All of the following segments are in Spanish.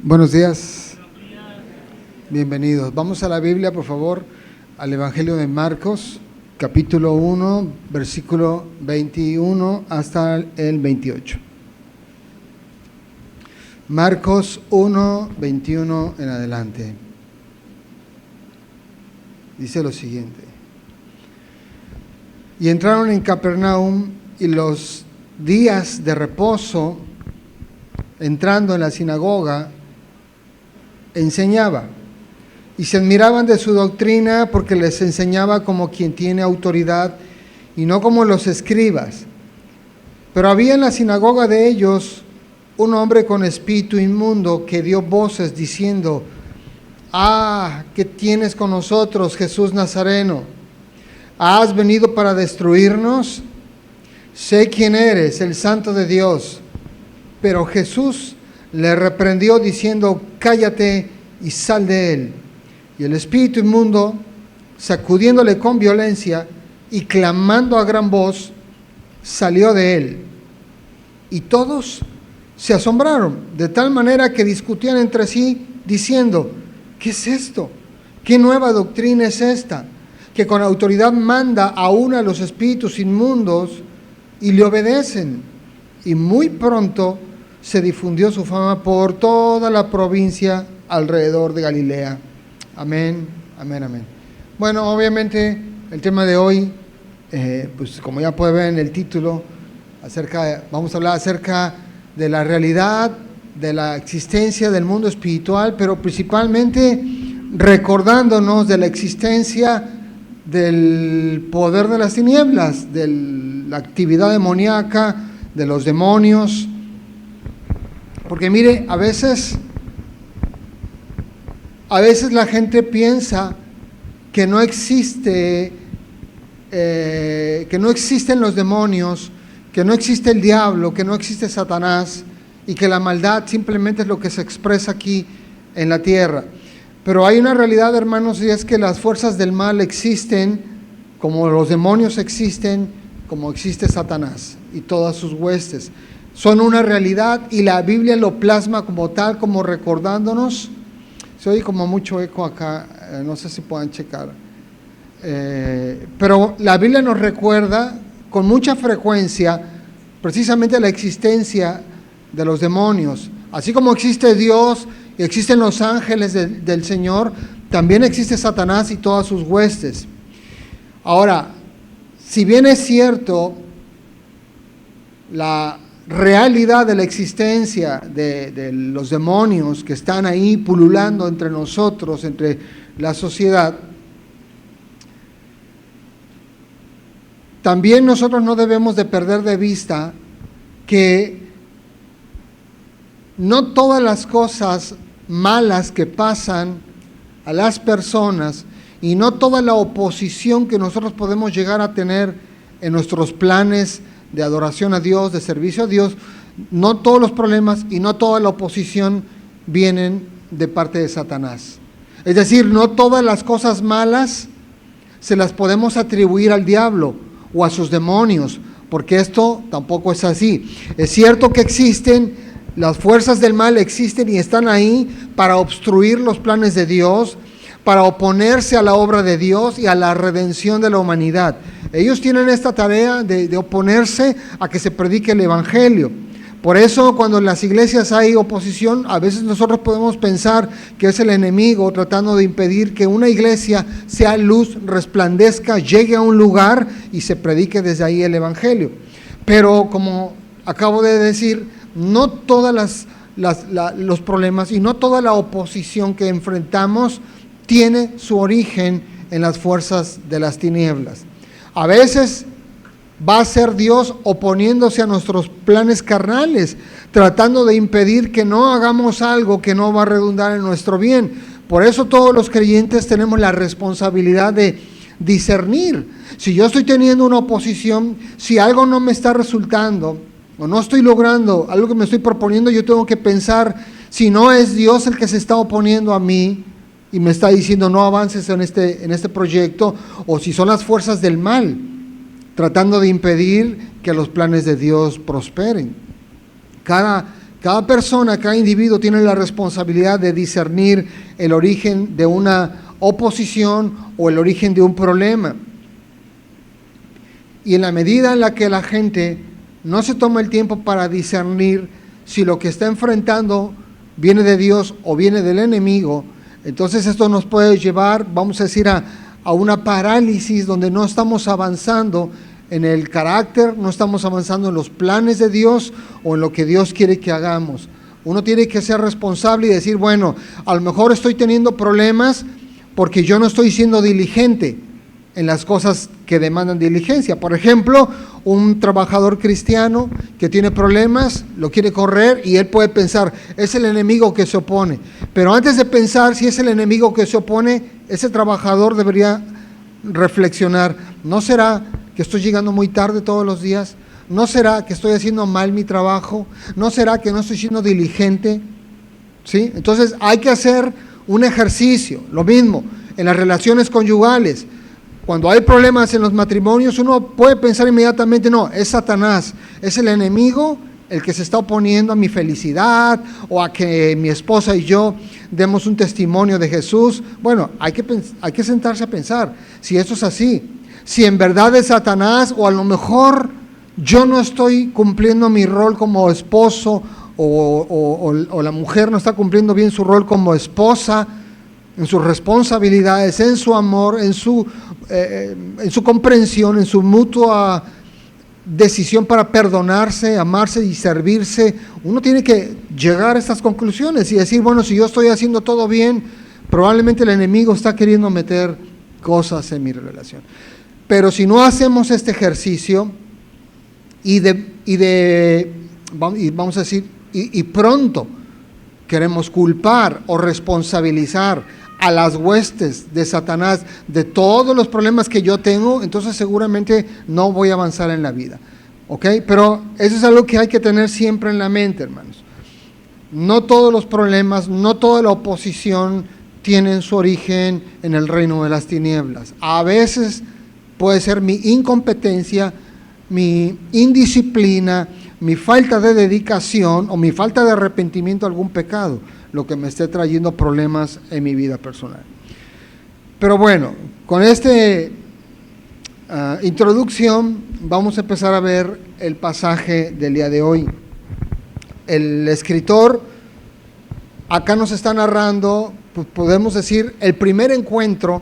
Buenos días, bienvenidos. Vamos a la Biblia, por favor, al Evangelio de Marcos, capítulo 1, versículo 21 hasta el 28. Marcos 1, 21 en adelante. Dice lo siguiente: y entraron en Capernaum, y los días de reposo, entrando en la sinagoga, enseñaba, y se admiraban de su doctrina, porque les enseñaba como quien tiene autoridad y no como los escribas. Pero había en la sinagoga de ellos un hombre con espíritu inmundo que dio voces diciendo: ¿qué tienes con nosotros, Jesús Nazareno? ¿Has venido para destruirnos? Sé quién eres, el Santo de Dios. Pero Jesús le reprendió diciendo: cállate y sal de él. Y el espíritu inmundo, sacudiéndole con violencia y clamando a gran voz, salió de él. Y todos se asombraron, de tal manera que discutían entre sí, diciendo: ¿qué es esto? ¿Qué nueva doctrina es esta? Que con autoridad manda aún a los espíritus inmundos y le obedecen. Y muy pronto se difundió su fama por toda la provincia alrededor de Galilea. Amén, amén, amén. Bueno, obviamente el tema de hoy, pues como ya puede ver en el título, vamos a hablar acerca de la realidad, de la existencia del mundo espiritual, pero principalmente recordándonos de la existencia del poder de las tinieblas, de la actividad demoníaca, de los demonios. Porque mire, a veces la gente piensa que no existen los demonios, que no existe el diablo, que no existe Satanás, y que la maldad simplemente es lo que se expresa aquí en la tierra. Pero hay una realidad, hermanos, y es que las fuerzas del mal existen, como los demonios existen, como existe Satanás y todas sus huestes. Son una realidad y la Biblia lo plasma como tal, como recordándonos. Se oye como mucho eco acá, no sé si puedan checar. Pero la Biblia nos recuerda con mucha frecuencia precisamente la existencia de los demonios. Así como existe Dios y existen los ángeles del Señor, también existe Satanás y todas sus huestes. Ahora, si bien es cierto la realidad de la existencia de los demonios que están ahí pululando entre nosotros, entre la sociedad, también nosotros no debemos de perder de vista que no todas las cosas malas que pasan a las personas y no toda la oposición que nosotros podemos llegar a tener en nuestros planes de adoración a Dios, de servicio a Dios, no todos los problemas y no toda la oposición vienen de parte de Satanás. Es decir, no todas las cosas malas se las podemos atribuir al diablo o a sus demonios, porque esto tampoco es así. Es cierto que existen, las fuerzas del mal existen y están ahí para obstruir los planes de Dios, para oponerse a la obra de Dios y a la redención de la humanidad. Ellos tienen esta tarea de oponerse a que se predique el Evangelio. Por eso, cuando en las iglesias hay oposición, a veces nosotros podemos pensar que es el enemigo tratando de impedir que una iglesia sea luz, resplandezca, llegue a un lugar y se predique desde ahí el Evangelio. Pero, como acabo de decir, no todas los problemas y no toda la oposición que enfrentamos tiene su origen en las fuerzas de las tinieblas. A veces va a ser Dios oponiéndose a nuestros planes carnales, tratando de impedir que no hagamos algo que no va a redundar en nuestro bien. Por eso todos los creyentes tenemos la responsabilidad de discernir. Si yo estoy teniendo una oposición, si algo no me está resultando o no estoy logrando algo que me estoy proponiendo, yo tengo que pensar si no es Dios el que se está oponiendo a mí y me está diciendo no avances en este proyecto, o si son las fuerzas del mal tratando de impedir que los planes de Dios prosperen. Cada Cada persona, cada individuo tiene la responsabilidad de discernir el origen de una oposición o el origen de un problema. Y en la medida en la que la gente no se toma el tiempo para discernir si lo que está enfrentando viene de Dios o viene del enemigo, entonces esto nos puede llevar, vamos a decir, a una parálisis donde no estamos avanzando en el carácter, no estamos avanzando en los planes de Dios o en lo que Dios quiere que hagamos. Uno tiene que ser responsable y decir, bueno, a lo mejor estoy teniendo problemas porque yo no estoy siendo diligente en las cosas que demandan diligencia. Por ejemplo, un trabajador cristiano que tiene problemas, lo quiere correr y él puede pensar, es el enemigo que se opone. Pero antes de pensar si es el enemigo que se opone, ese trabajador debería reflexionar, ¿no será que estoy llegando muy tarde todos los días? ¿No será que estoy haciendo mal mi trabajo? ¿No será que no estoy siendo diligente? ¿Sí? Entonces hay que hacer un ejercicio, lo mismo en las relaciones conyugales. Cuando hay problemas en los matrimonios, uno puede pensar inmediatamente, no, es Satanás, es el enemigo el que se está oponiendo a mi felicidad o a que mi esposa y yo demos un testimonio de Jesús. Bueno, hay que sentarse a pensar si esto es así, si en verdad es Satanás o a lo mejor yo no estoy cumpliendo mi rol como esposo o la mujer no está cumpliendo bien su rol como esposa, en sus responsabilidades, en su amor, en su comprensión, en su mutua decisión para perdonarse, amarse y servirse. Uno tiene que llegar a estas conclusiones y decir, bueno, si yo estoy haciendo todo bien, probablemente el enemigo está queriendo meter cosas en mi relación. Pero si no hacemos este ejercicio y vamos a decir, y pronto queremos culpar o responsabilizar a las huestes de Satanás de todos los problemas que yo tengo, entonces seguramente no voy a avanzar en la vida, ¿ok? Pero eso es algo que hay que tener siempre en la mente, hermanos. No todos los problemas, no toda la oposición tienen su origen en el reino de las tinieblas. A veces puede ser mi incompetencia, mi indisciplina, mi falta de dedicación o mi falta de arrepentimiento a algún pecado, lo que me esté trayendo problemas en mi vida personal. Pero bueno, con esta introducción vamos a empezar a ver el pasaje del día de hoy. El escritor acá nos está narrando, pues podemos decir, el primer encuentro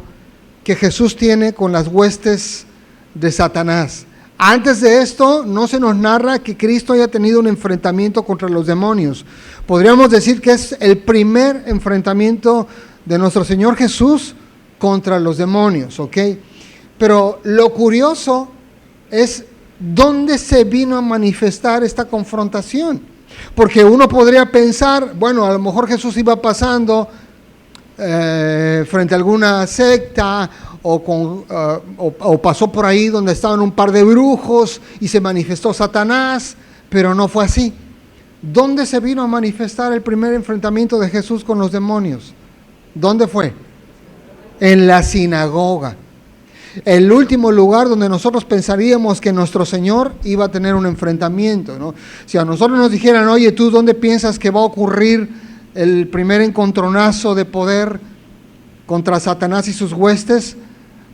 que Jesús tiene con las huestes de Satanás. Antes de esto, no se nos narra que Cristo haya tenido un enfrentamiento contra los demonios. Podríamos decir que es el primer enfrentamiento de nuestro Señor Jesús contra los demonios, ¿ok? Pero lo curioso es dónde se vino a manifestar esta confrontación. Porque uno podría pensar, bueno, a lo mejor Jesús iba pasando frente a alguna secta o pasó por ahí donde estaban un par de brujos y se manifestó Satanás, pero no fue así. ¿Dónde se vino a manifestar el primer enfrentamiento de Jesús con los demonios? ¿Dónde fue? En la sinagoga. El último lugar donde nosotros pensaríamos que nuestro Señor iba a tener un enfrentamiento, ¿no? Si a nosotros nos dijeran, oye, ¿tú dónde piensas que va a ocurrir el primer encontronazo de poder contra Satanás y sus huestes?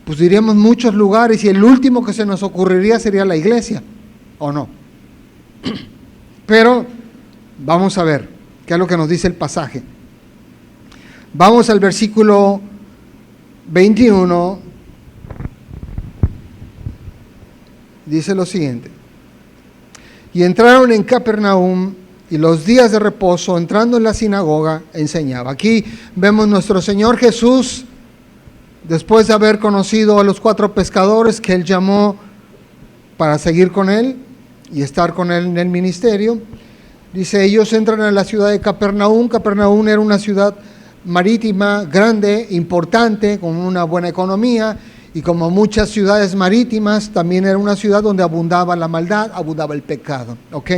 Pues diríamos muchos lugares y el último que se nos ocurriría sería la iglesia, ¿o no? Pero vamos a ver qué es lo que nos dice el pasaje. Vamos al versículo 21. Dice lo siguiente: y entraron en Capernaum, y los días de reposo, entrando en la sinagoga, enseñaba. Aquí vemos nuestro Señor Jesús, después de haber conocido a los 4 pescadores que Él llamó para seguir con Él y estar con Él en el ministerio. Dice, ellos entran a la ciudad de Capernaum. Capernaum era una ciudad marítima, grande, importante, con una buena economía, y como muchas ciudades marítimas, también era una ciudad donde abundaba la maldad, abundaba el pecado, ¿ok?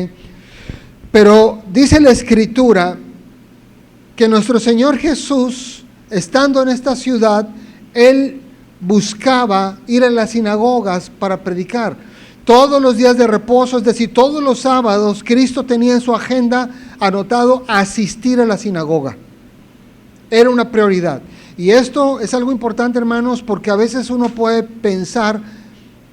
Pero dice la Escritura que nuestro Señor Jesús, estando en esta ciudad, Él buscaba ir a las sinagogas para predicar. Todos los días de reposo, es decir, todos los sábados, Cristo tenía en su agenda anotado asistir a la sinagoga. Era una prioridad. Y esto es algo importante, hermanos, porque a veces uno puede pensar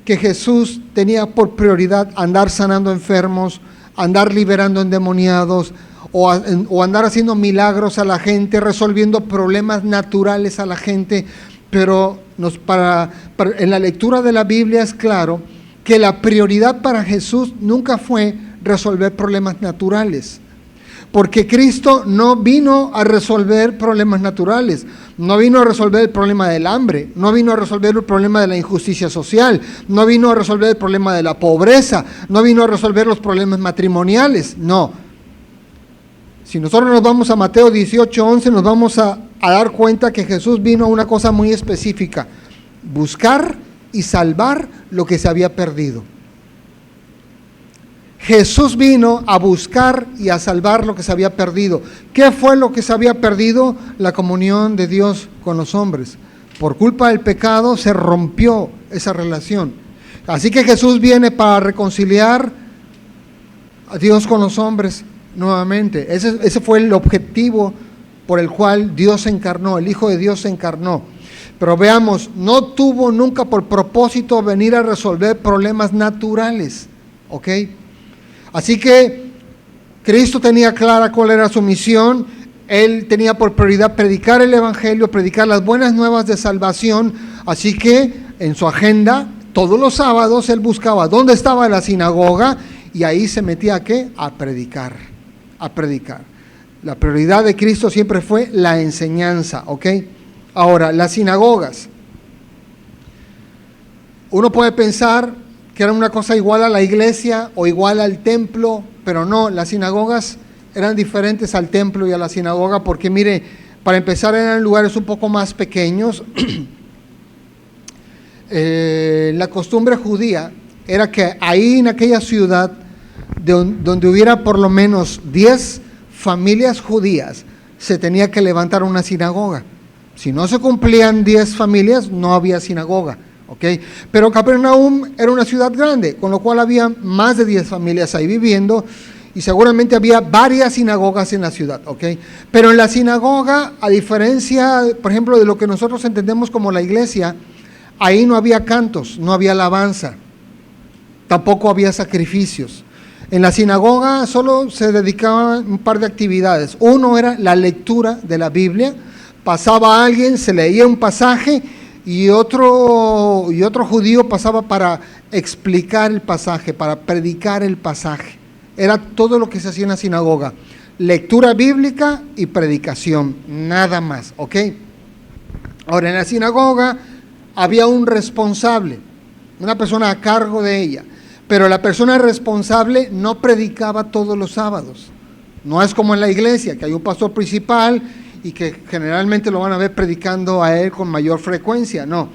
que Jesús tenía por prioridad andar sanando enfermos, andar liberando endemoniados, o andar haciendo milagros a la gente, resolviendo problemas naturales a la gente. Pero en la lectura de la Biblia es claro que la prioridad para Jesús nunca fue resolver problemas naturales. Porque Cristo no vino a resolver problemas naturales, no vino a resolver el problema del hambre, no vino a resolver el problema de la injusticia social, no vino a resolver el problema de la pobreza, no vino a resolver los problemas matrimoniales, no. Si nosotros nos vamos a Mateo 18:11, nos vamos a dar cuenta que Jesús vino a una cosa muy específica: buscar y salvar lo que se había perdido. Jesús vino a buscar y a salvar lo que se había perdido. ¿Qué fue lo que se había perdido? La comunión de Dios con los hombres. Por culpa del pecado se rompió esa relación. Así que Jesús viene para reconciliar a Dios con los hombres nuevamente. Ese fue el objetivo por el cual Dios se encarnó, el Hijo de Dios se encarnó. Pero veamos, no tuvo nunca por propósito venir a resolver problemas naturales, ¿ok? Así que Cristo tenía clara cuál era su misión. Él tenía por prioridad predicar el Evangelio, predicar las buenas nuevas de salvación. Así que en su agenda, todos los sábados, él buscaba dónde estaba la sinagoga y ahí se metía ¿a qué? A predicar. La prioridad de Cristo siempre fue la enseñanza, ¿ok? Ahora, las sinagogas. Uno puede pensar que era una cosa igual a la iglesia o igual al templo, pero no, las sinagogas eran diferentes al templo y a la sinagoga porque, mire, para empezar eran lugares un poco más pequeños. La costumbre judía era que ahí en aquella ciudad, donde hubiera por lo menos 10 familias judías, se tenía que levantar una sinagoga. Si no se cumplían 10 familias, no había sinagoga. ¿Okay? Pero Capernaum era una ciudad grande, con lo cual había más de 10 familias ahí viviendo y seguramente había varias sinagogas en la ciudad. ¿Okay? Pero en la sinagoga, a diferencia, por ejemplo, de lo que nosotros entendemos como la iglesia, ahí no había cantos, no había alabanza, tampoco había sacrificios. En la sinagoga solo se dedicaban un par de actividades. Uno era la lectura de la Biblia, pasaba alguien, se leía un pasaje y otro judío pasaba para explicar el pasaje, para predicar el pasaje. Era todo lo que se hacía en la sinagoga. Lectura bíblica y predicación, nada más, ¿ok? Ahora, en la sinagoga había un responsable, una persona a cargo de ella, pero la persona responsable no predicaba todos los sábados. No es como en la iglesia, que hay un pastor principal y que generalmente lo van a ver predicando a él con mayor frecuencia. No,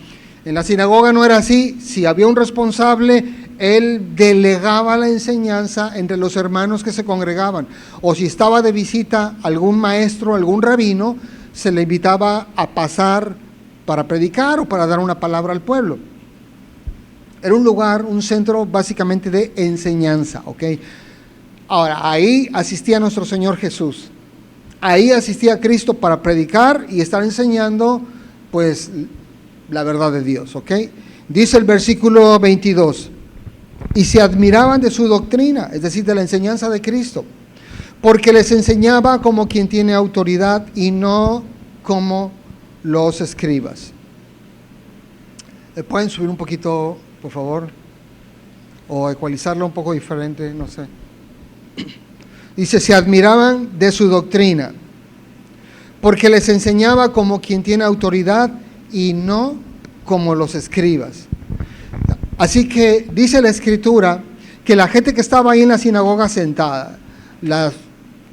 en la sinagoga no era así. Si había un responsable, él delegaba la enseñanza entre los hermanos que se congregaban. O si estaba de visita algún maestro, algún rabino, se le invitaba a pasar para predicar o para dar una palabra al pueblo. Era un lugar, un centro básicamente de enseñanza, ¿ok? Ahora, ahí asistía nuestro Señor Jesús. Ahí asistía Cristo para predicar y estar enseñando, pues, la verdad de Dios, ¿ok? Dice el versículo 22, y se admiraban de su doctrina, es decir, de la enseñanza de Cristo, porque les enseñaba como quien tiene autoridad y no como los escribas. ¿Pueden subir un poquito, por favor? O ecualizarlo un poco diferente, no sé. Dice, se admiraban de su doctrina, porque les enseñaba como quien tiene autoridad y no como los escribas. Así que dice la Escritura que la gente que estaba ahí en la sinagoga sentada, las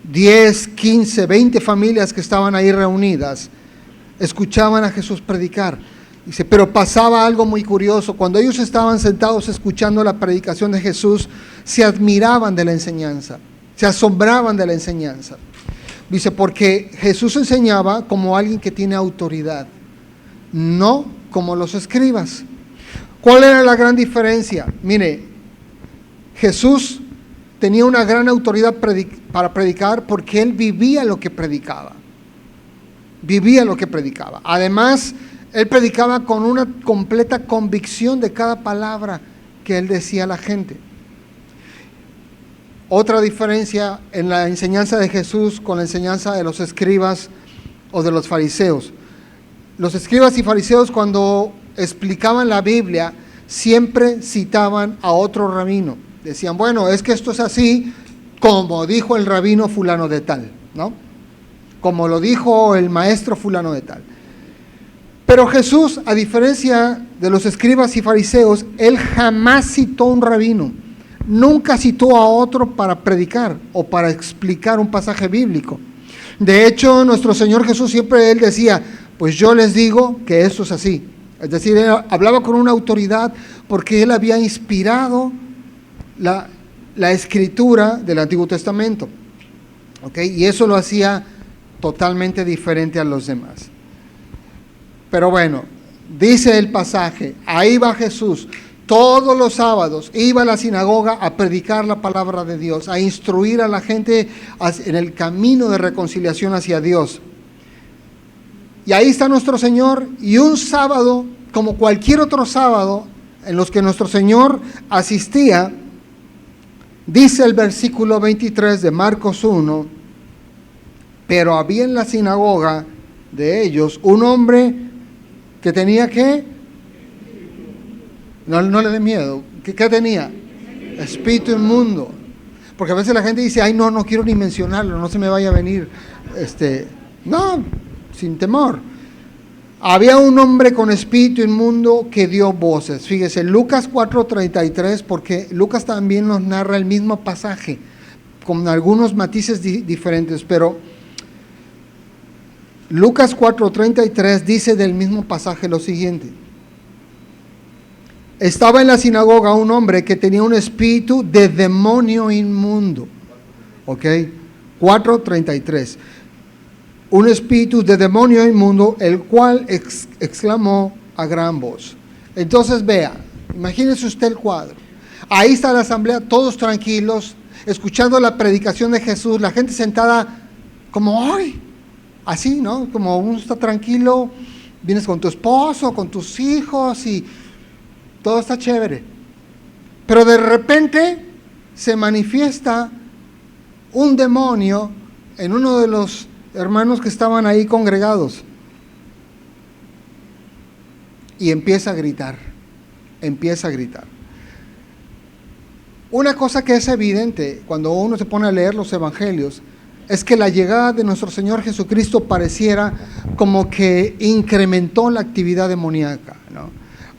10, 15, 20 familias que estaban ahí reunidas, escuchaban a Jesús predicar. Dice, pero pasaba algo muy curioso. Cuando ellos estaban sentados escuchando la predicación de Jesús, se admiraban de la enseñanza. Se asombraban de la enseñanza. Dice, porque Jesús enseñaba como alguien que tiene autoridad, no como los escribas. ¿Cuál era la gran diferencia? Mire, Jesús tenía una gran autoridad para predicar porque él vivía lo que predicaba. Vivía lo que predicaba. Además, él predicaba con una completa convicción de cada palabra que él decía a la gente. Otra diferencia en la enseñanza de Jesús con la enseñanza de los escribas o de los fariseos. Los escribas y fariseos, cuando explicaban la Biblia, siempre citaban a otro rabino. Decían, bueno, es que esto es así como dijo el rabino fulano de tal, ¿no? Como lo dijo el maestro fulano de tal. Pero Jesús, a diferencia de los escribas y fariseos, él jamás citó a un rabino. Nunca citó a otro para predicar o para explicar un pasaje bíblico. De hecho, nuestro Señor Jesús siempre él decía, pues yo les digo que esto es así. Es decir, él hablaba con una autoridad porque él había inspirado la escritura del Antiguo Testamento. ¿Okay? Y eso lo hacía totalmente diferente a los demás. Pero bueno, dice el pasaje, ahí va Jesús. Todos los sábados iba a la sinagoga a predicar la palabra de Dios, a instruir a la gente en el camino de reconciliación hacia Dios. Y ahí está nuestro Señor, y un sábado, como cualquier otro sábado, en los que nuestro Señor asistía, dice el versículo 23 de Marcos 1, pero había en la sinagoga de ellos un hombre que tenía ¿qué? No le dé miedo. ¿Qué tenía? Espíritu inmundo. Porque a veces la gente dice, ay, no quiero ni mencionarlo, no se me vaya a venir. No, sin temor. Había un hombre con espíritu inmundo que dio voces. Fíjese, Lucas 4:33, porque Lucas también nos narra el mismo pasaje, con algunos matices diferentes, pero Lucas 4:33 dice del mismo pasaje lo siguiente. Estaba en la sinagoga un hombre que tenía un espíritu de demonio inmundo. ¿Ok? 4:33. Un espíritu de demonio inmundo, el cual exclamó a gran voz. Entonces vea, imagínese usted el cuadro. Ahí está la asamblea, todos tranquilos, escuchando la predicación de Jesús, la gente sentada como, ¡ay! Así, ¿no? Como uno está tranquilo, vienes con tu esposo, con tus hijos y todo está chévere. Pero de repente se manifiesta un demonio en uno de los hermanos que estaban ahí congregados. Y empieza a gritar. Una cosa que es evidente cuando uno se pone a leer los evangelios es que la llegada de nuestro Señor Jesucristo pareciera como que incrementó la actividad demoníaca, ¿no?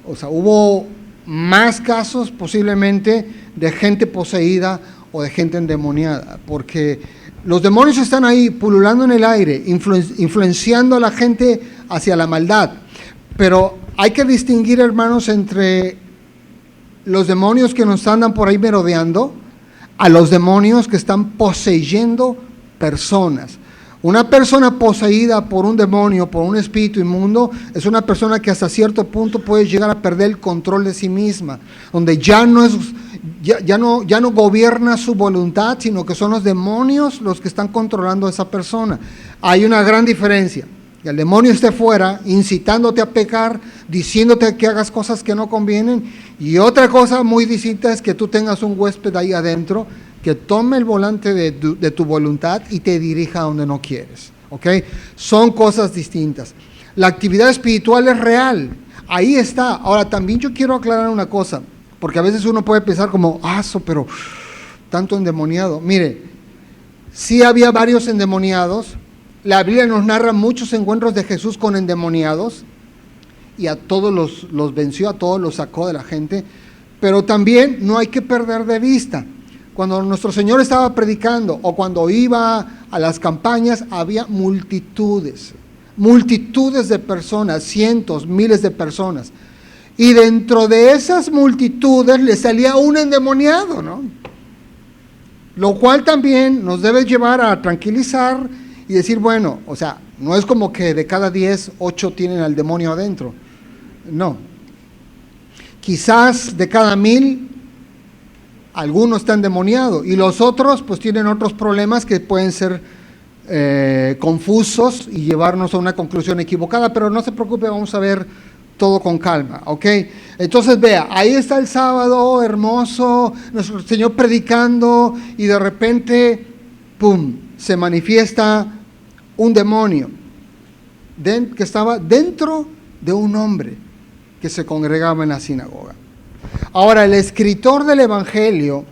O sea, hubo más casos posiblemente de gente poseída o de gente endemoniada, porque los demonios están ahí pululando en el aire, influenciando a la gente hacia la maldad. Pero hay que distinguir, hermanos, entre los demonios que nos andan por ahí merodeando a los demonios que están poseyendo personas. Una persona poseída por un demonio, por un espíritu inmundo, es una persona que hasta cierto punto puede llegar a perder el control de sí misma, donde ya no gobierna su voluntad, sino que son los demonios los que están controlando a esa persona. Hay una gran diferencia. Que el demonio esté fuera, incitándote a pecar, diciéndote que hagas cosas que no convienen, y otra cosa muy distinta es que tú tengas un huésped ahí adentro que tome el volante de tu voluntad y te dirija a donde no quieres. ¿Ok? Son cosas distintas. La actividad espiritual es real, ahí está. Ahora también yo quiero aclarar una cosa, porque a veces uno puede pensar como, pero tanto endemoniado. Mire, sí había varios endemoniados. La Biblia nos narra muchos encuentros de Jesús con endemoniados y a todos los venció, a todos los sacó de la gente, pero también no hay que perder de vista. Cuando nuestro Señor estaba predicando o cuando iba a las campañas, había multitudes de personas, cientos, miles de personas. Y dentro de esas multitudes le salía un endemoniado, ¿no? Lo cual también nos debe llevar a tranquilizar y decir, bueno, o sea, no es como que de cada 10, 8 tienen al demonio adentro. No. Quizás de cada 1000, alguno está endemoniado y los otros pues tienen otros problemas que pueden ser confusos y llevarnos a una conclusión equivocada, pero no se preocupe, vamos a ver todo con calma, ¿ok? Entonces vea, ahí está el sábado hermoso, nuestro Señor predicando y de repente, ¡pum!, se manifiesta un demonio que estaba dentro de un hombre que se congregaba en la sinagoga. Ahora, el escritor del Evangelio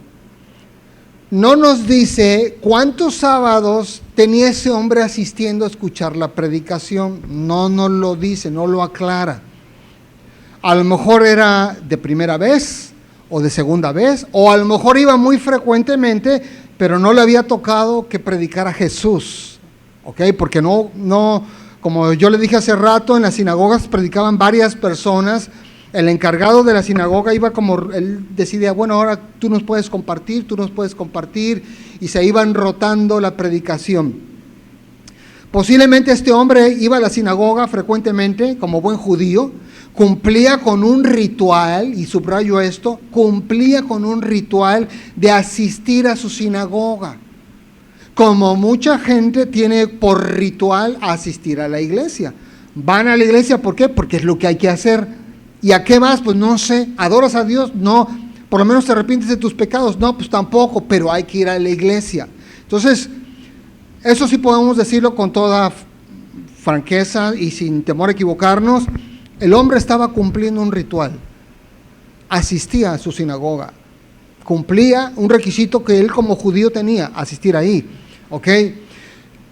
no nos dice cuántos sábados tenía ese hombre asistiendo a escuchar la predicación. No nos lo dice, no lo aclara. A lo mejor era de primera vez o de segunda vez, o a lo mejor iba muy frecuentemente, pero no le había tocado que predicara Jesús, ¿ok? Porque no, como yo le dije hace rato, en las sinagogas predicaban varias personas. El encargado de la sinagoga iba como, él decidía, bueno, ahora tú nos puedes compartir, y se iban rotando la predicación. Posiblemente este hombre iba a la sinagoga frecuentemente, como buen judío, cumplía con un ritual, y subrayo esto, cumplía con un ritual de asistir a su sinagoga. Como mucha gente tiene por ritual asistir a la iglesia. Van a la iglesia, ¿por qué? Porque es lo que hay que hacer. ¿Y a qué vas? Pues no sé. ¿Adoras a Dios? No. ¿Por lo menos te arrepientes de tus pecados? No, pues tampoco, pero hay que ir a la iglesia. Entonces, eso sí podemos decirlo con toda franqueza y sin temor a equivocarnos. El hombre estaba cumpliendo un ritual, asistía a su sinagoga, cumplía un requisito que él como judío tenía, asistir ahí, ¿ok?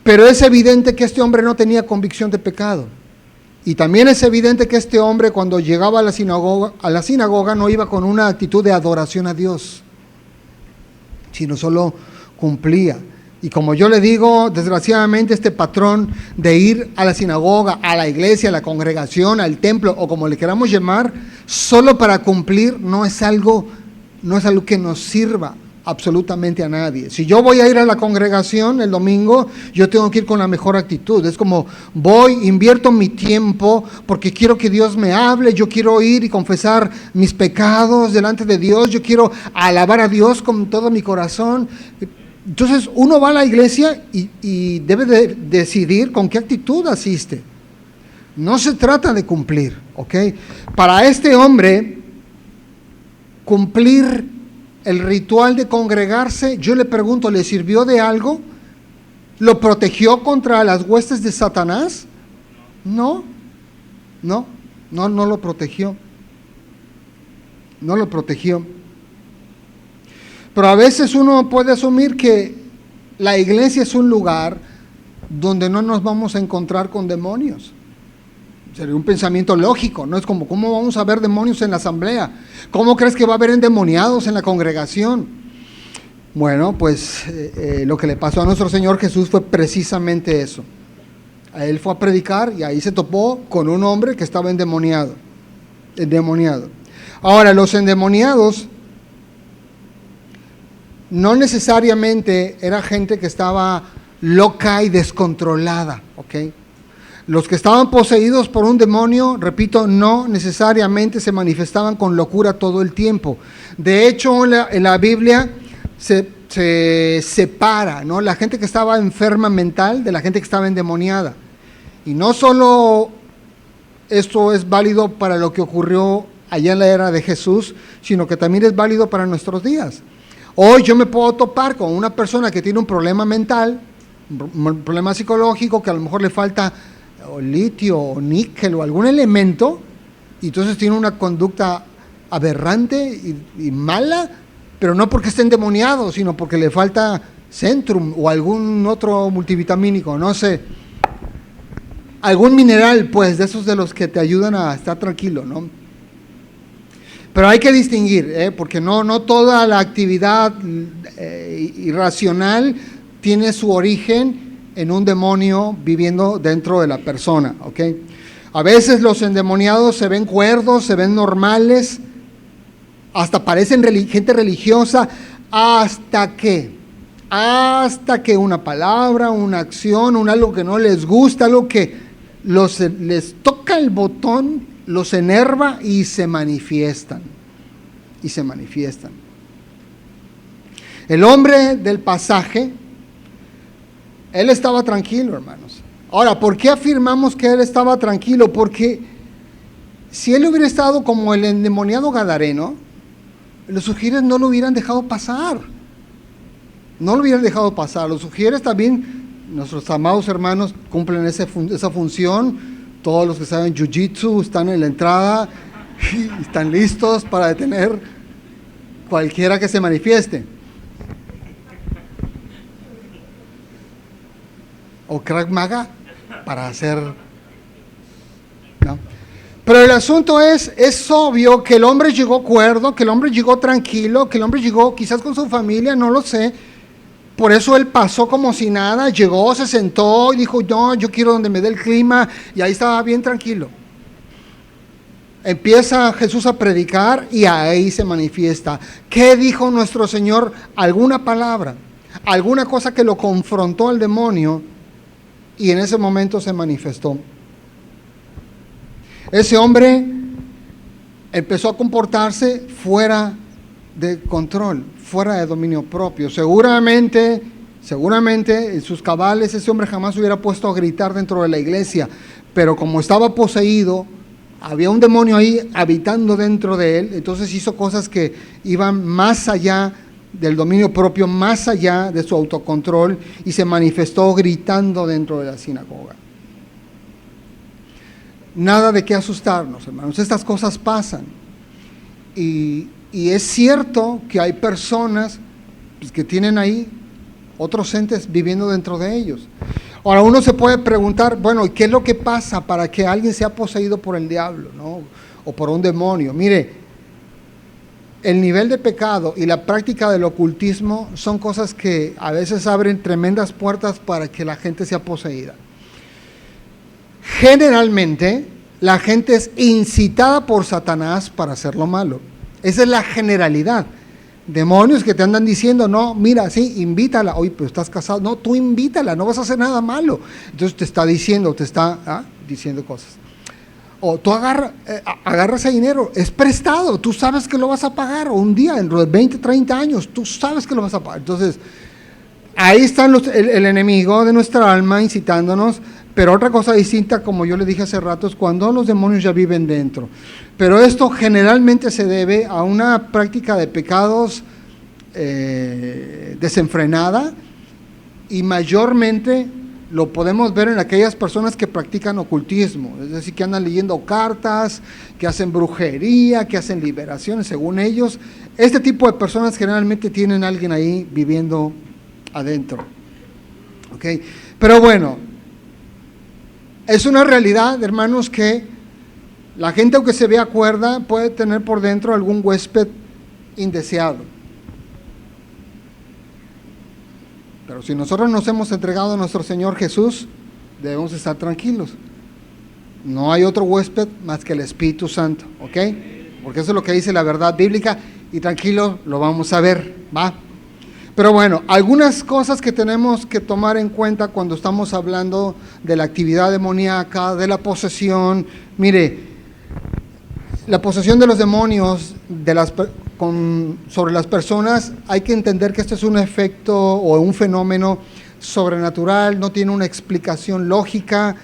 Pero es evidente que este hombre no tenía convicción de pecado. Y también es evidente que este hombre cuando llegaba a la sinagoga no iba con una actitud de adoración a Dios, sino solo cumplía. Y como yo le digo, desgraciadamente este patrón de ir a la sinagoga, a la iglesia, a la congregación, al templo, o como le queramos llamar, solo para cumplir, no es algo que nos sirva absolutamente a nadie. Si yo voy a ir a la congregación el domingo, yo tengo que ir con la mejor actitud. Es como invierto mi tiempo porque quiero que Dios me hable, yo quiero ir y confesar mis pecados delante de Dios, yo quiero alabar a Dios con todo mi corazón. Entonces uno va a la iglesia y debe de decidir con qué actitud asiste. No se trata de cumplir, ¿ok? Para este hombre, cumplir el ritual de congregarse, yo le pregunto, ¿le sirvió de algo? ¿Lo protegió contra las huestes de Satanás? No lo protegió. No lo protegió. Pero a veces uno puede asumir que la iglesia es un lugar donde no nos vamos a encontrar con demonios. Sería un pensamiento lógico, ¿no? Es como, ¿cómo vamos a ver demonios en la asamblea? ¿Cómo crees que va a haber endemoniados en la congregación? Bueno, pues lo que le pasó a nuestro Señor Jesús fue precisamente eso. Él fue a predicar y ahí se topó con un hombre que estaba endemoniado. Ahora, los endemoniados no necesariamente era gente que estaba loca y descontrolada, ¿ok? Los que estaban poseídos por un demonio, repito, no necesariamente se manifestaban con locura todo el tiempo. De hecho, en la Biblia se separa, ¿no?, la gente que estaba enferma mental de la gente que estaba endemoniada. Y no solo esto es válido para lo que ocurrió allá en la era de Jesús, sino que también es válido para nuestros días. Hoy yo me puedo topar con una persona que tiene un problema mental, un problema psicológico, que a lo mejor le falta o litio o níquel o algún elemento, y entonces tiene una conducta aberrante y mala, pero no porque esté endemoniado, sino porque le falta Centrum o algún otro multivitamínico, no sé, algún mineral, pues, de esos de los que te ayudan a estar tranquilo, ¿no? Pero hay que distinguir, porque no toda la actividad irracional tiene su origen en un demonio viviendo dentro de la persona, ¿ok? A veces los endemoniados se ven cuerdos, se ven normales, hasta parecen gente religiosa, hasta que una palabra, una acción, algo que no les gusta, algo que les toca el botón, los enerva y se manifiestan. El hombre del pasaje, él estaba tranquilo, hermanos. Ahora, ¿por qué afirmamos que él estaba tranquilo? Porque si él hubiera estado como el endemoniado gadareno, los sugieres no lo hubieran dejado pasar. No lo hubieran dejado pasar. Los sugieres también, nuestros amados hermanos, cumplen esa función. Todos los que saben jiu-jitsu están en la entrada y están listos para detener cualquiera que se manifieste. O Krav Maga para hacer, ¿no? Pero el asunto es obvio que el hombre llegó cuerdo, que el hombre llegó tranquilo, que el hombre llegó quizás con su familia, no lo sé. Por eso él pasó como si nada, llegó, se sentó y dijo, no, yo quiero donde me dé el clima, y ahí estaba bien tranquilo. Empieza Jesús a predicar y ahí se manifiesta. ¿Qué dijo nuestro Señor? Alguna palabra, alguna cosa que lo confrontó al demonio, y en ese momento se manifestó. Ese hombre empezó a comportarse fuera de control, fuera de dominio propio. Seguramente en sus cabales ese hombre jamás se hubiera puesto a gritar dentro de la iglesia, pero como estaba poseído, había un demonio ahí habitando dentro de él, entonces hizo cosas que iban más allá del dominio propio, más allá de su autocontrol, y se manifestó gritando dentro de la sinagoga. Nada de qué asustarnos, hermanos, estas cosas pasan. Y es cierto que hay personas pues, que tienen ahí otros entes viviendo dentro de ellos. Ahora uno se puede preguntar, bueno, ¿y qué es lo que pasa para que alguien sea poseído por el diablo, ¿no? O por un demonio? Mire, el nivel de pecado y la práctica del ocultismo son cosas que a veces abren tremendas puertas para que la gente sea poseída. Generalmente, la gente es incitada por Satanás para hacer lo malo. Esa es la generalidad. Demonios que te andan diciendo, no, mira, sí, invítala. Oye, pero estás casado. No, tú invítala, no vas a hacer nada malo. Entonces te está diciendo, diciendo cosas. O tú agarras ese dinero, es prestado, tú sabes que lo vas a pagar, o un día, dentro de 20, 30 años, tú sabes que lo vas a pagar. Entonces, ahí está el enemigo de nuestra alma incitándonos, pero otra cosa distinta, como yo le dije hace rato, es cuando los demonios ya viven dentro. Pero esto generalmente se debe a una práctica de pecados desenfrenada, y mayormente lo podemos ver en aquellas personas que practican ocultismo, es decir, que andan leyendo cartas, que hacen brujería, que hacen liberaciones, según ellos. Este tipo de personas generalmente tienen a alguien ahí viviendo adentro. ¿Okay? Pero bueno, es una realidad, hermanos, que la gente, aunque se vea cuerda, puede tener por dentro algún huésped indeseado. Pero si nosotros nos hemos entregado a nuestro Señor Jesús, debemos estar tranquilos. No hay otro huésped más que el Espíritu Santo, ¿ok? Porque eso es lo que dice la verdad bíblica, y tranquilo, lo vamos a ver, ¿va? Pero bueno, algunas cosas que tenemos que tomar en cuenta cuando estamos hablando de la actividad demoníaca, de la posesión. Mire, la posesión de los demonios sobre las personas, hay que entender que esto es un efecto o un fenómeno sobrenatural, no tiene una explicación lógica,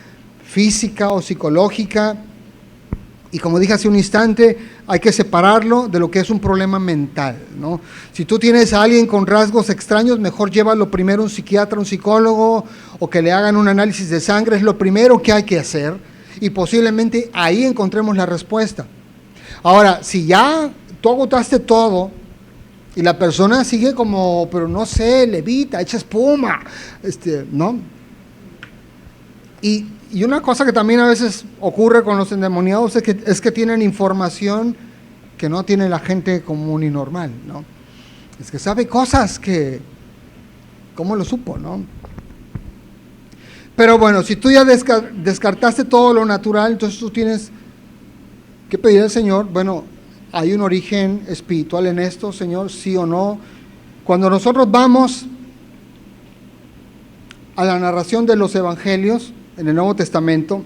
física o psicológica. Y como dije hace un instante, hay que separarlo de lo que es un problema mental, ¿no? Si tú tienes a alguien con rasgos extraños, mejor llévalo primero a un psiquiatra, un psicólogo, o que le hagan un análisis de sangre. Es lo primero que hay que hacer, y posiblemente ahí encontremos la respuesta. Ahora, si ya tú agotaste todo y la persona sigue como, pero no sé, levita, echa espuma, ¿no? Y una cosa que también a veces ocurre con los endemoniados es que tienen información que no tiene la gente común y normal, ¿no? Es que sabe cosas que, ¿cómo lo supo, no? Pero bueno, si tú ya descartaste todo lo natural, entonces tú tienes que pedir al Señor, bueno, ¿hay un origen espiritual en esto, Señor? ¿Sí o no? Cuando nosotros vamos a la narración de los evangelios en el Nuevo Testamento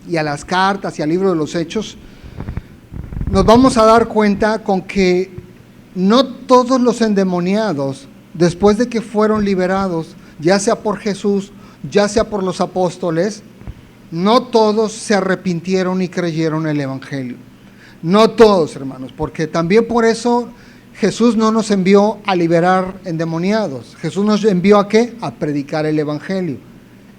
y a las cartas y al libro de los Hechos, nos vamos a dar cuenta con que no todos los endemoniados, después de que fueron liberados, ya sea por Jesús, ya sea por los apóstoles, no todos se arrepintieron y creyeron el Evangelio. No todos, hermanos, porque también por eso Jesús no nos envió a liberar endemoniados. Jesús nos envió ¿a qué? A predicar el Evangelio.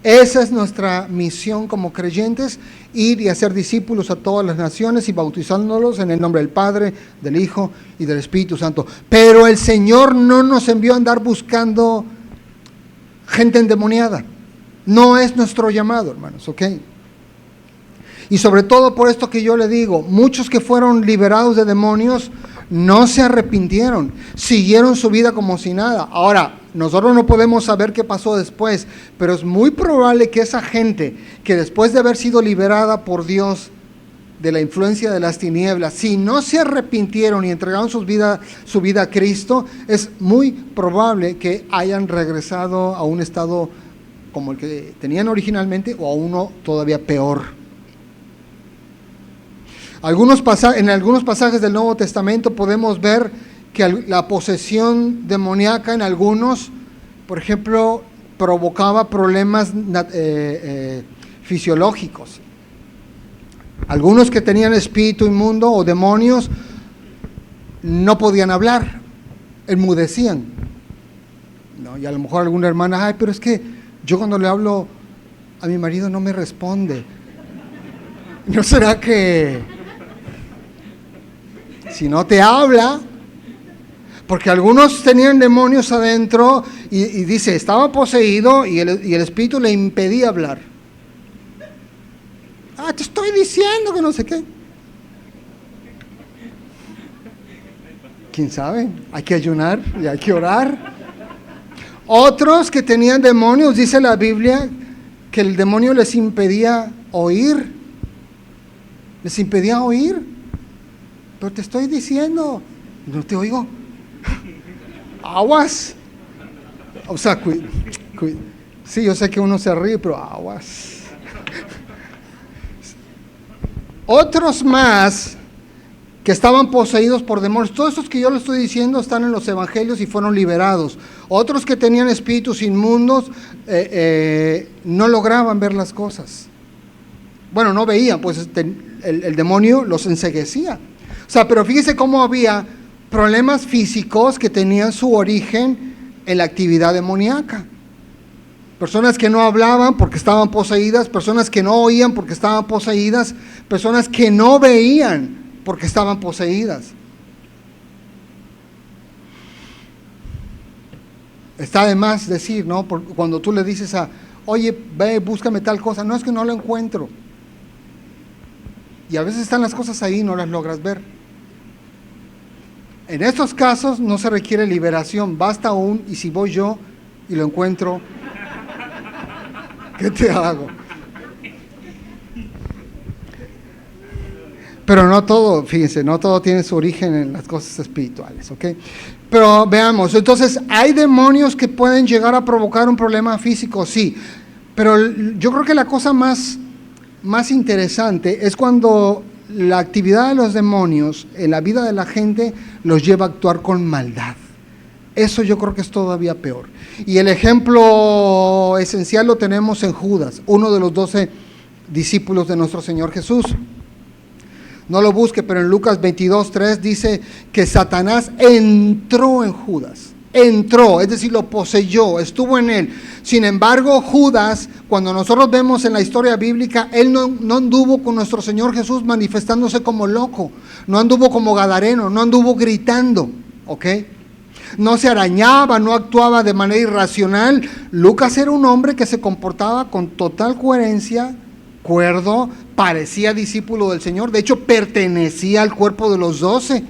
Esa es nuestra misión como creyentes, ir y hacer discípulos a todas las naciones y bautizándolos en el nombre del Padre, del Hijo y del Espíritu Santo. Pero el Señor no nos envió a andar buscando gente endemoniada. No es nuestro llamado, hermanos, ¿ok? Y sobre todo por esto que yo le digo, muchos que fueron liberados de demonios no se arrepintieron, siguieron su vida como si nada. Ahora, nosotros no podemos saber qué pasó después, pero es muy probable que esa gente que después de haber sido liberada por Dios de la influencia de las tinieblas, si no se arrepintieron y entregaron su vida a Cristo, es muy probable que hayan regresado a un estado como el que tenían originalmente o a uno todavía peor. En algunos pasajes del Nuevo Testamento podemos ver que la posesión demoníaca en algunos, por ejemplo, provocaba problemas fisiológicos. Algunos que tenían espíritu inmundo o demonios no podían hablar, enmudecían. ¿No? Y a lo mejor alguna hermana, ay, pero es que yo cuando le hablo a mi marido no me responde. ¿No será que si no te habla? Porque algunos tenían demonios adentro y dice, estaba poseído y el espíritu le impedía hablar. Ah, te estoy diciendo que no sé qué. ¿Quién sabe? Hay que ayunar y hay que orar. Otros que tenían demonios, dice la Biblia, que el demonio les impedía oír. Les impedía oír. Pero te estoy diciendo, no te oigo. Aguas. O sea, sí, yo sé que uno se ríe, pero aguas. Otros más que estaban poseídos por demonios, todos estos que yo les estoy diciendo están en los evangelios y fueron liberados. Otros que tenían espíritus inmundos no lograban ver las cosas. Bueno, no veían, pues el demonio los enceguecía. O sea, pero fíjese cómo había problemas físicos que tenían su origen en la actividad demoníaca. Personas que no hablaban porque estaban poseídas, personas que no oían porque estaban poseídas, personas que no veían porque estaban poseídas. Está de más decir, ¿no? Cuando tú le dices oye, ve, búscame tal cosa, no, es que no lo encuentro. Y a veces están las cosas ahí y no las logras ver. En estos casos no se requiere liberación, basta y si voy yo y lo encuentro, ¿qué te hago? Pero no todo, fíjense, no todo tiene su origen en las cosas espirituales, ¿ok? Pero veamos, entonces, ¿hay demonios que pueden llegar a provocar un problema físico? Sí, pero yo creo que la cosa más interesante es cuando la actividad de los demonios en la vida de la gente los lleva a actuar con maldad. Eso yo creo que es todavía peor. Y el ejemplo esencial lo tenemos en Judas, uno de los 12 discípulos de nuestro Señor Jesús. No lo busque, pero en Lucas 22:3 dice que Satanás entró en Judas. Entró, es decir, lo poseyó, estuvo en él. Sin embargo, Judas, cuando nosotros vemos en la historia bíblica, él no anduvo con nuestro Señor Jesús manifestándose como loco, no anduvo como gadareno, no anduvo gritando, ¿ok? No se arañaba, no actuaba de manera irracional. Lucas era un hombre que se comportaba con total coherencia, cuerdo, parecía discípulo del Señor, de hecho pertenecía al cuerpo de los 12.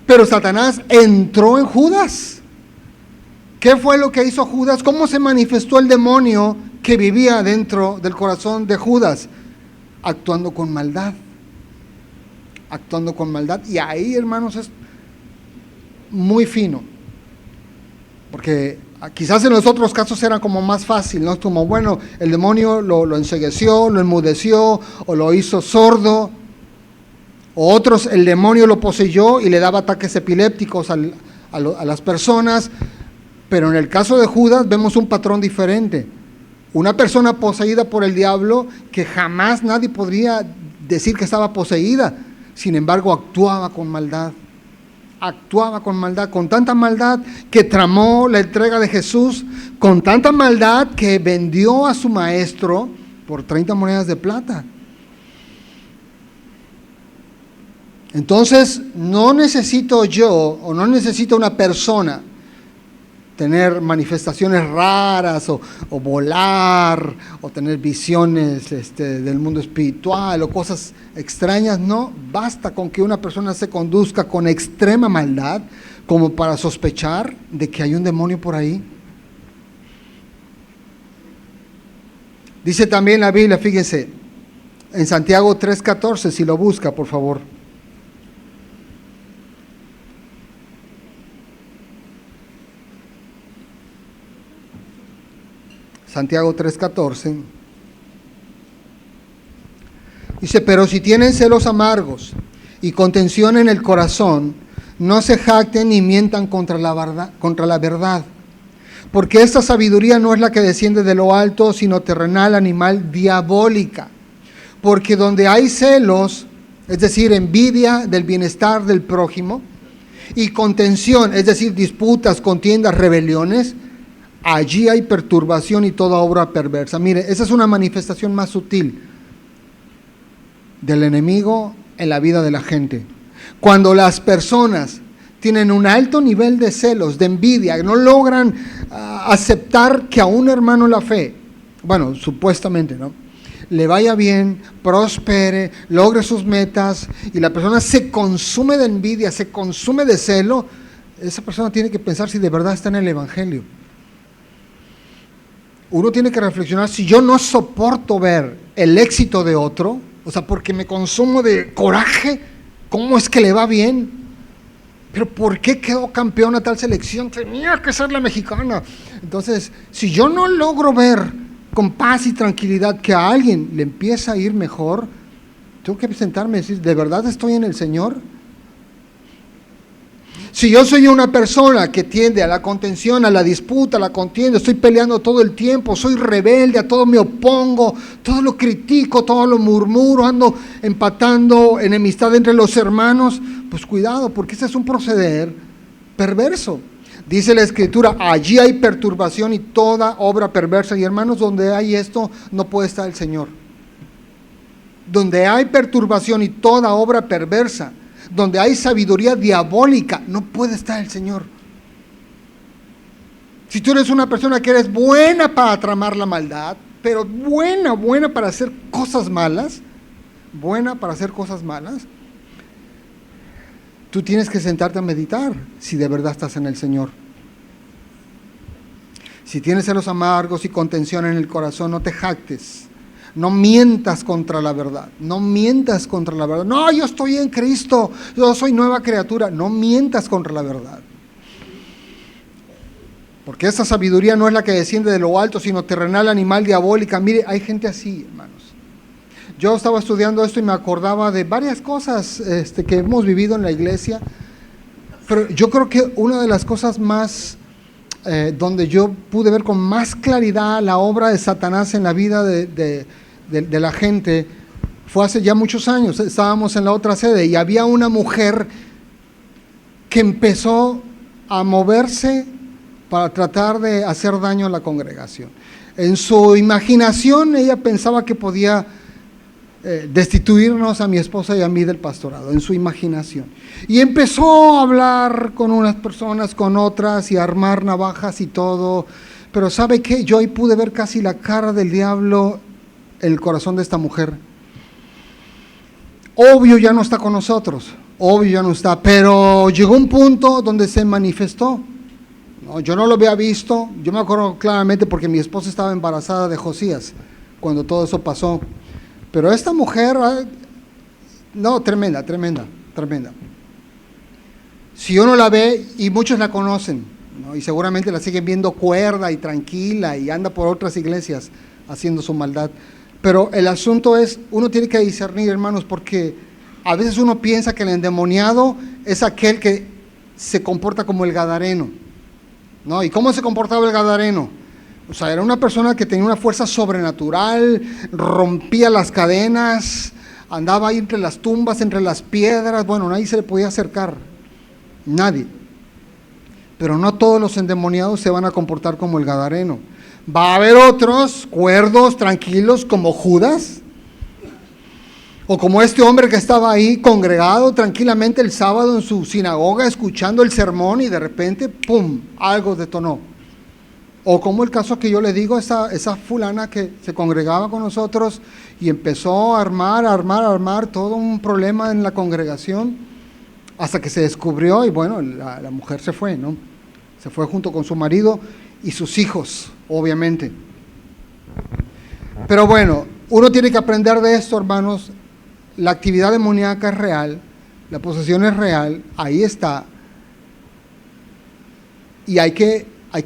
Pero Satanás entró en Judas. ¿Qué fue lo que hizo Judas? ¿Cómo se manifestó el demonio que vivía dentro del corazón de Judas? Actuando con maldad. Actuando con maldad. Y ahí, hermanos, es muy fino. Porque quizás en los otros casos era como más fácil, ¿no? Es como, bueno, el demonio lo encegueció, lo enmudeció o lo hizo sordo. Otros, el demonio lo poseyó y le daba ataques epilépticos a las personas, pero en el caso de Judas vemos un patrón diferente. Una persona poseída por el diablo que jamás nadie podría decir que estaba poseída, sin embargo actuaba con maldad, con tanta maldad que tramó la entrega de Jesús, con tanta maldad que vendió a su maestro por 30 monedas de plata. Entonces, no necesito yo, o no necesita una persona tener manifestaciones raras, o volar, o tener visiones del mundo espiritual, o cosas extrañas. No, basta con que una persona se conduzca con extrema maldad, como para sospechar de que hay un demonio por ahí. Dice también la Biblia, fíjense, en Santiago 3:14, si lo busca, por favor. Santiago 3:14. Dice, pero si tienen celos amargos y contención en el corazón, no se jacten ni mientan contra la verdad. Porque esta sabiduría no es la que desciende de lo alto, sino terrenal, animal, diabólica. Porque donde hay celos, es decir, envidia del bienestar del prójimo, y contención, es decir, disputas, contiendas, rebeliones, allí hay perturbación y toda obra perversa. Mire, esa es una manifestación más sutil del enemigo en la vida de la gente. Cuando las personas tienen un alto nivel de celos, de envidia, no logran aceptar que a un hermano la fe, bueno, supuestamente, ¿no?, le vaya bien, prospere, logre sus metas, y la persona se consume de envidia, se consume de celo, esa persona tiene que pensar si de verdad está en el Evangelio. Uno tiene que reflexionar, si yo no soporto ver el éxito de otro, o sea, porque me consumo de coraje, ¿cómo es que le va bien? Pero ¿por qué quedó campeona tal selección? Tenía que ser la mexicana. Entonces, si yo no logro ver con paz y tranquilidad que a alguien le empieza a ir mejor, tengo que sentarme y decir, ¿de verdad estoy en el Señor? Si yo soy una persona que tiende a la contención, a la disputa, a la contienda, estoy peleando todo el tiempo, soy rebelde, a todo me opongo, todo lo critico, todo lo murmuro, ando empatando enemistad entre los hermanos, pues cuidado, porque ese es un proceder perverso. Dice la Escritura, allí hay perturbación y toda obra perversa. Y hermanos, donde hay esto, no puede estar el Señor. Donde hay perturbación y toda obra perversa, donde hay sabiduría diabólica, no puede estar el Señor. Si tú eres una persona que eres buena para tramar la maldad, pero buena para hacer cosas malas, tú tienes que sentarte a meditar si de verdad estás en el Señor. Si tienes celos amargos y contención en el corazón, no te jactes. No mientas contra la verdad, no mientas contra la verdad. No, yo estoy en Cristo, yo soy nueva criatura. No mientas contra la verdad. Porque esa sabiduría no es la que desciende de lo alto, sino terrenal, animal, diabólica. Mire, hay gente así, hermanos. Yo estaba estudiando esto y me acordaba de varias cosas que hemos vivido en la iglesia. Pero yo creo que una de las cosas más donde yo pude ver con más claridad la obra de Satanás en la vida de la gente fue hace ya muchos años. Estábamos en la otra sede y había una mujer que empezó a moverse para tratar de hacer daño a la congregación. En su imaginación ella pensaba que podía destituirnos a mi esposa y a mí del pastorado, en su imaginación. Y empezó a hablar con unas personas, con otras, y a armar navajas y todo. Pero ¿sabe qué? Yo ahí pude ver casi la cara del diablo en el corazón de esta mujer. Obvio ya no está con nosotros, obvio ya no está, pero llegó un punto donde se manifestó. No, yo no lo había visto, yo me acuerdo claramente porque mi esposa estaba embarazada de Josías cuando todo eso pasó. Pero esta mujer, no, tremenda. Si uno la ve, y muchos la conocen, ¿no?, y seguramente la siguen viendo cuerda y tranquila y anda por otras iglesias haciendo su maldad. Pero el asunto es, uno tiene que discernir, hermanos, porque A veces uno piensa que el endemoniado es aquel que se comporta como el gadareno, ¿no? ¿Y cómo se comportaba el gadareno? O sea, era una persona que tenía una fuerza sobrenatural, rompía las cadenas, andaba ahí entre las tumbas, entre las piedras, bueno, nadie se le podía acercar, nadie. Pero no todos los endemoniados se van a comportar como el gadareno. Va a haber otros cuerdos, tranquilos, como Judas, o como este hombre que estaba ahí congregado tranquilamente el sábado en su sinagoga, escuchando el sermón y de repente, ¡pum!, algo detonó. O como el caso que yo le digo, esa fulana que se congregaba con nosotros y empezó a armar todo un problema en la congregación, hasta que se descubrió y bueno, la mujer se fue, ¿no? Se fue junto con su marido y sus hijos, obviamente. Pero bueno, uno tiene que aprender de esto, hermanos. La actividad demoníaca es real, la posesión es real, ahí está. Y hay que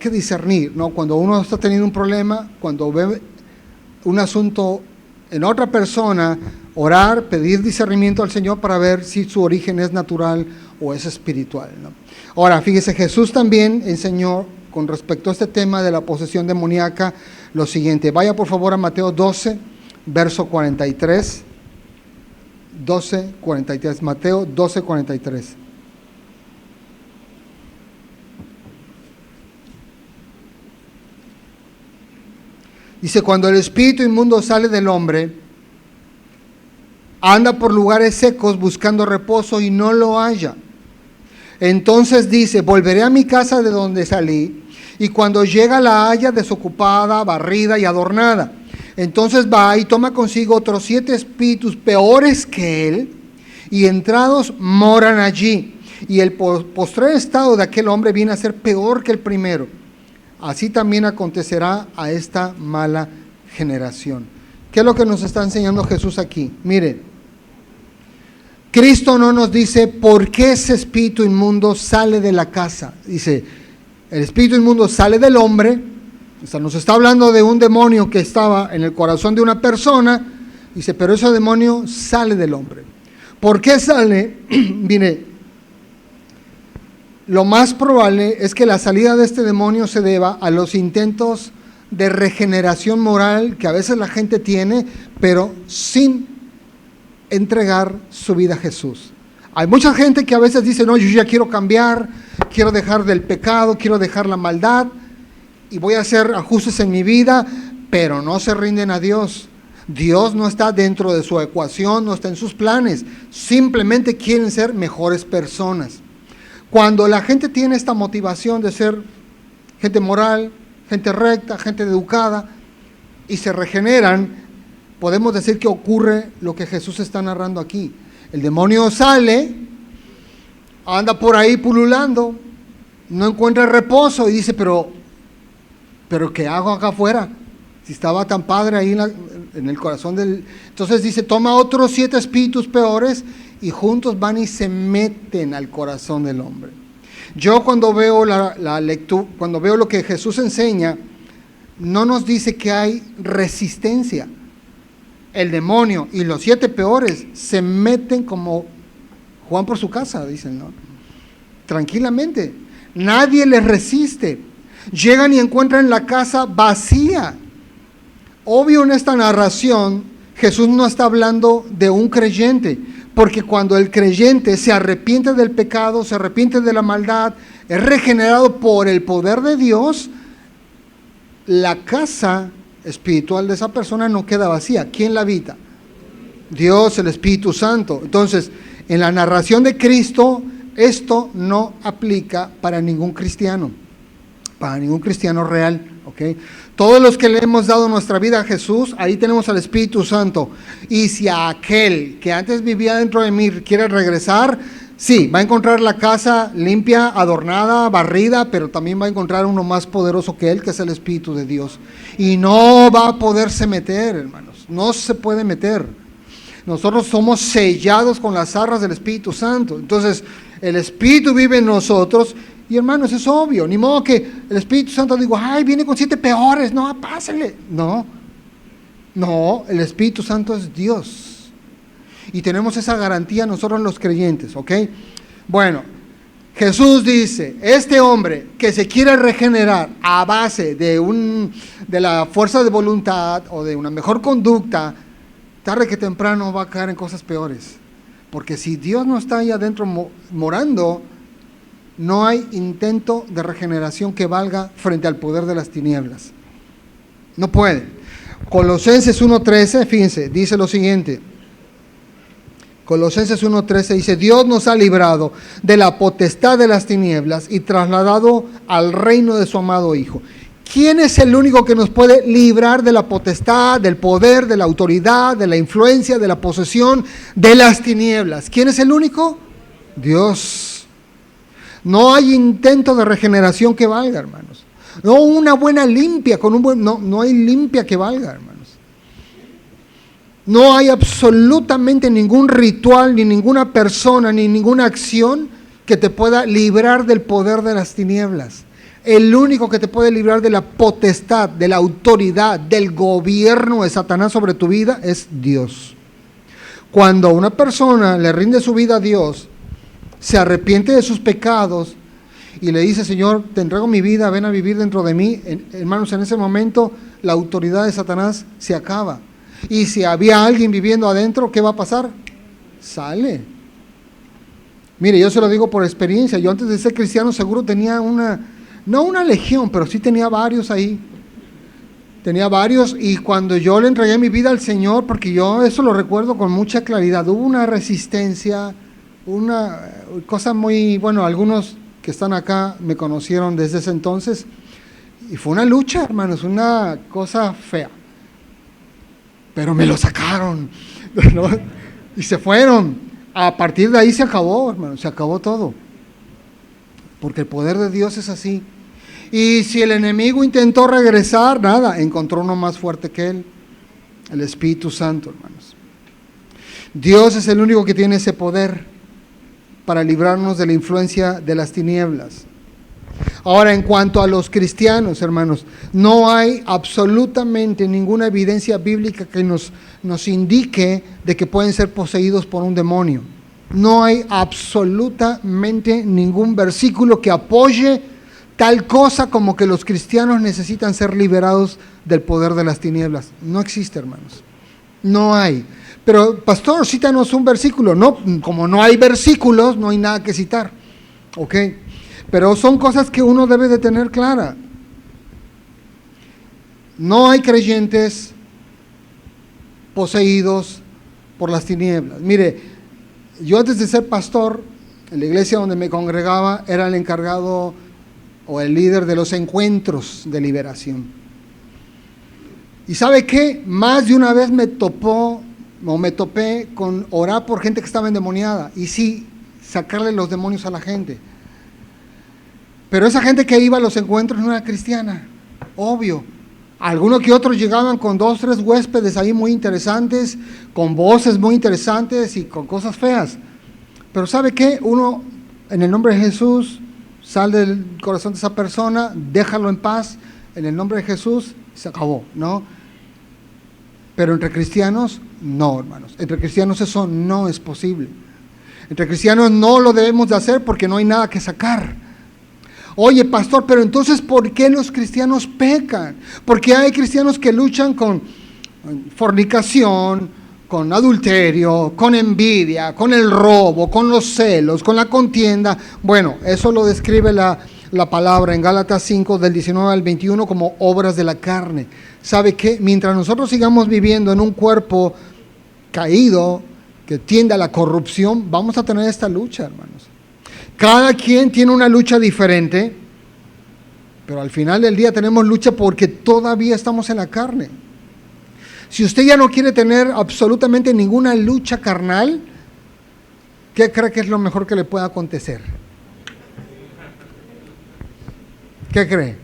discernir, ¿no? Cuando uno está teniendo un problema, cuando ve un asunto en otra persona, orar, pedir discernimiento al Señor para ver si su origen es natural o es espiritual, ¿no? Ahora, fíjese, Jesús también enseñó con respecto a este tema de la posesión demoníaca lo siguiente. Vaya por favor a Mateo 12, verso 43. 12:43, Mateo 12:43. Dice, cuando el espíritu inmundo sale del hombre, anda por lugares secos buscando reposo y no lo halla. Entonces dice, volveré a mi casa de donde salí, y cuando llega la halla desocupada, barrida y adornada. Entonces va y toma consigo otros 7 espíritus peores que él, y entrados moran allí. Y el postrer estado de aquel hombre viene a ser peor que el primero. Así también acontecerá a esta mala generación. ¿Qué es lo que nos está enseñando Jesús aquí? Mire, Cristo no nos dice por qué ese espíritu inmundo sale de la casa. Dice, el espíritu inmundo sale del hombre. O sea, nos está hablando de un demonio que estaba en el corazón de una persona. Dice, pero ese demonio sale del hombre. ¿Por qué sale? Mire, lo más probable es que la salida de este demonio se deba a los intentos de regeneración moral que a veces la gente tiene, pero sin entregar su vida a Jesús. Hay mucha gente que a veces dice, no, yo ya quiero cambiar, quiero dejar del pecado, quiero dejar la maldad y voy a hacer ajustes en mi vida, pero no se rinden a Dios. Dios no está dentro de su ecuación, no está en sus planes, simplemente quieren ser mejores personas. Cuando la gente tiene esta motivación de ser gente moral, gente recta, gente educada, y se regeneran, podemos decir que ocurre lo que Jesús está narrando aquí. El demonio sale, anda por ahí pululando, no encuentra reposo y dice, pero ¿qué hago acá afuera? Si estaba tan padre ahí en el corazón del... Entonces dice, toma otros 7 espíritus peores y juntos van y se meten al corazón del hombre. Yo cuando veo la lectura, cuando veo lo que Jesús enseña, no nos dice que hay resistencia. El demonio y los 7 peores se meten como Juan por su casa, dicen, ¿no? Tranquilamente. Nadie les resiste. Llegan y encuentran la casa vacía. Obvio, en esta narración, Jesús no está hablando de un creyente, porque cuando el creyente se arrepiente del pecado, se arrepiente de la maldad, es regenerado por el poder de Dios, la casa espiritual de esa persona no queda vacía. ¿Quién la habita? Dios, el Espíritu Santo. Entonces, en la narración de Cristo, esto no aplica para ningún cristiano real, ¿ok? Todos los que le hemos dado nuestra vida a Jesús, ahí tenemos al Espíritu Santo. Y si aquel que antes vivía dentro de mí quiere regresar, sí, va a encontrar la casa limpia, adornada, barrida, pero también va a encontrar uno más poderoso que él, que es el Espíritu de Dios. Y no va a poderse meter, hermanos, no se puede meter. Nosotros somos sellados con las arras del Espíritu Santo. Entonces, el Espíritu vive en nosotros. Y hermanos, es obvio, ni modo que el Espíritu Santo diga, ay, viene con 7 peores, no, pásale. No, el Espíritu Santo es Dios. y tenemos esa garantía nosotros los creyentes, ¿ok? Bueno, Jesús dice, este hombre que se quiere regenerar a base de la fuerza de voluntad o de una mejor conducta, tarde que temprano va a caer en cosas peores. Porque si Dios no está ahí adentro morando, no hay intento de regeneración que valga frente al poder de las tinieblas. No puede. Colosenses 1:13, fíjense, dice lo siguiente. Colosenses 1:13 dice, Dios nos ha librado de la potestad de las tinieblas y trasladado al reino de su amado Hijo. ¿Quién es el único que nos puede librar de la potestad, del poder, de la autoridad, de la influencia, de la posesión de las tinieblas? ¿Quién es el único? Dios. No hay intento de regeneración que valga, hermanos. No una buena limpia, no hay limpia que valga, hermanos. No hay absolutamente ningún ritual, ni ninguna persona, ni ninguna acción que te pueda librar del poder de las tinieblas. El único que te puede librar de la potestad, de la autoridad, del gobierno de Satanás sobre tu vida es Dios. Cuando una persona le rinde su vida a Dios, se arrepiente de sus pecados y le dice, Señor, te entrego mi vida, ven a vivir dentro de mí, hermanos, en ese momento la autoridad de Satanás se acaba. Y si había alguien viviendo adentro, ¿qué va a pasar? Sale. Mire, yo se lo digo por experiencia. Yo antes de ser cristiano seguro tenía no una legión, pero sí tenía varios ahí. Tenía varios, y cuando yo le entregué mi vida al Señor, porque yo eso lo recuerdo con mucha claridad, hubo una resistencia, una cosa muy, bueno, algunos que están acá me conocieron desde ese entonces, y fue una lucha, hermanos, una cosa fea. Pero me lo sacaron, ¿no? Y se fueron. A partir de ahí se acabó, hermano, se acabó todo. Porque el poder de Dios es así. Y si el enemigo intentó regresar, nada, encontró uno más fuerte que él, el Espíritu Santo, hermanos. Dios es el único que tiene ese poder para librarnos de la influencia de las tinieblas. Ahora, en cuanto a los cristianos, hermanos, no hay absolutamente ninguna evidencia bíblica que nos indique de que pueden ser poseídos por un demonio. No hay absolutamente ningún versículo que apoye tal cosa como que los cristianos necesitan ser liberados del poder de las tinieblas. No existe, hermanos. No hay. Pero, pastor, cítanos un versículo. No, como no hay versículos, no hay nada que citar. ¿Ok? Pero son cosas que uno debe de tener clara. No hay creyentes poseídos por las tinieblas. Mire, yo antes de ser pastor, en la iglesia donde me congregaba, era el encargado o el líder de los encuentros de liberación. ¿Y sabe qué? Más de una vez me topé con orar por gente que estaba endemoniada y sí, sacarle los demonios a la gente. Pero esa gente que iba a los encuentros no era cristiana, obvio. Algunos que otros llegaban con 2, 3 huéspedes ahí muy interesantes, con voces muy interesantes y con cosas feas. Pero ¿sabe qué? Uno, en el nombre de Jesús, sale del corazón de esa persona, déjalo en paz, en el nombre de Jesús, se acabó, ¿no? Pero entre cristianos, no, hermanos. Entre cristianos eso no es posible. Entre cristianos no lo debemos de hacer porque no hay nada que sacar. Oye, pastor, pero entonces, ¿por qué los cristianos pecan? Porque hay cristianos que luchan con fornicación, con adulterio, con envidia, con el robo, con los celos, con la contienda. Bueno, eso lo describe la palabra en Gálatas 5, del 19 al 21, como obras de la carne. ¿Sabe qué? Mientras nosotros sigamos viviendo en un cuerpo caído, que tiende a la corrupción, vamos a tener esta lucha, hermanos. Cada quien tiene una lucha diferente, pero al final del día tenemos lucha porque todavía estamos en la carne. Si usted ya no quiere tener absolutamente ninguna lucha carnal, ¿qué cree que es lo mejor que le pueda acontecer? ¿Qué cree?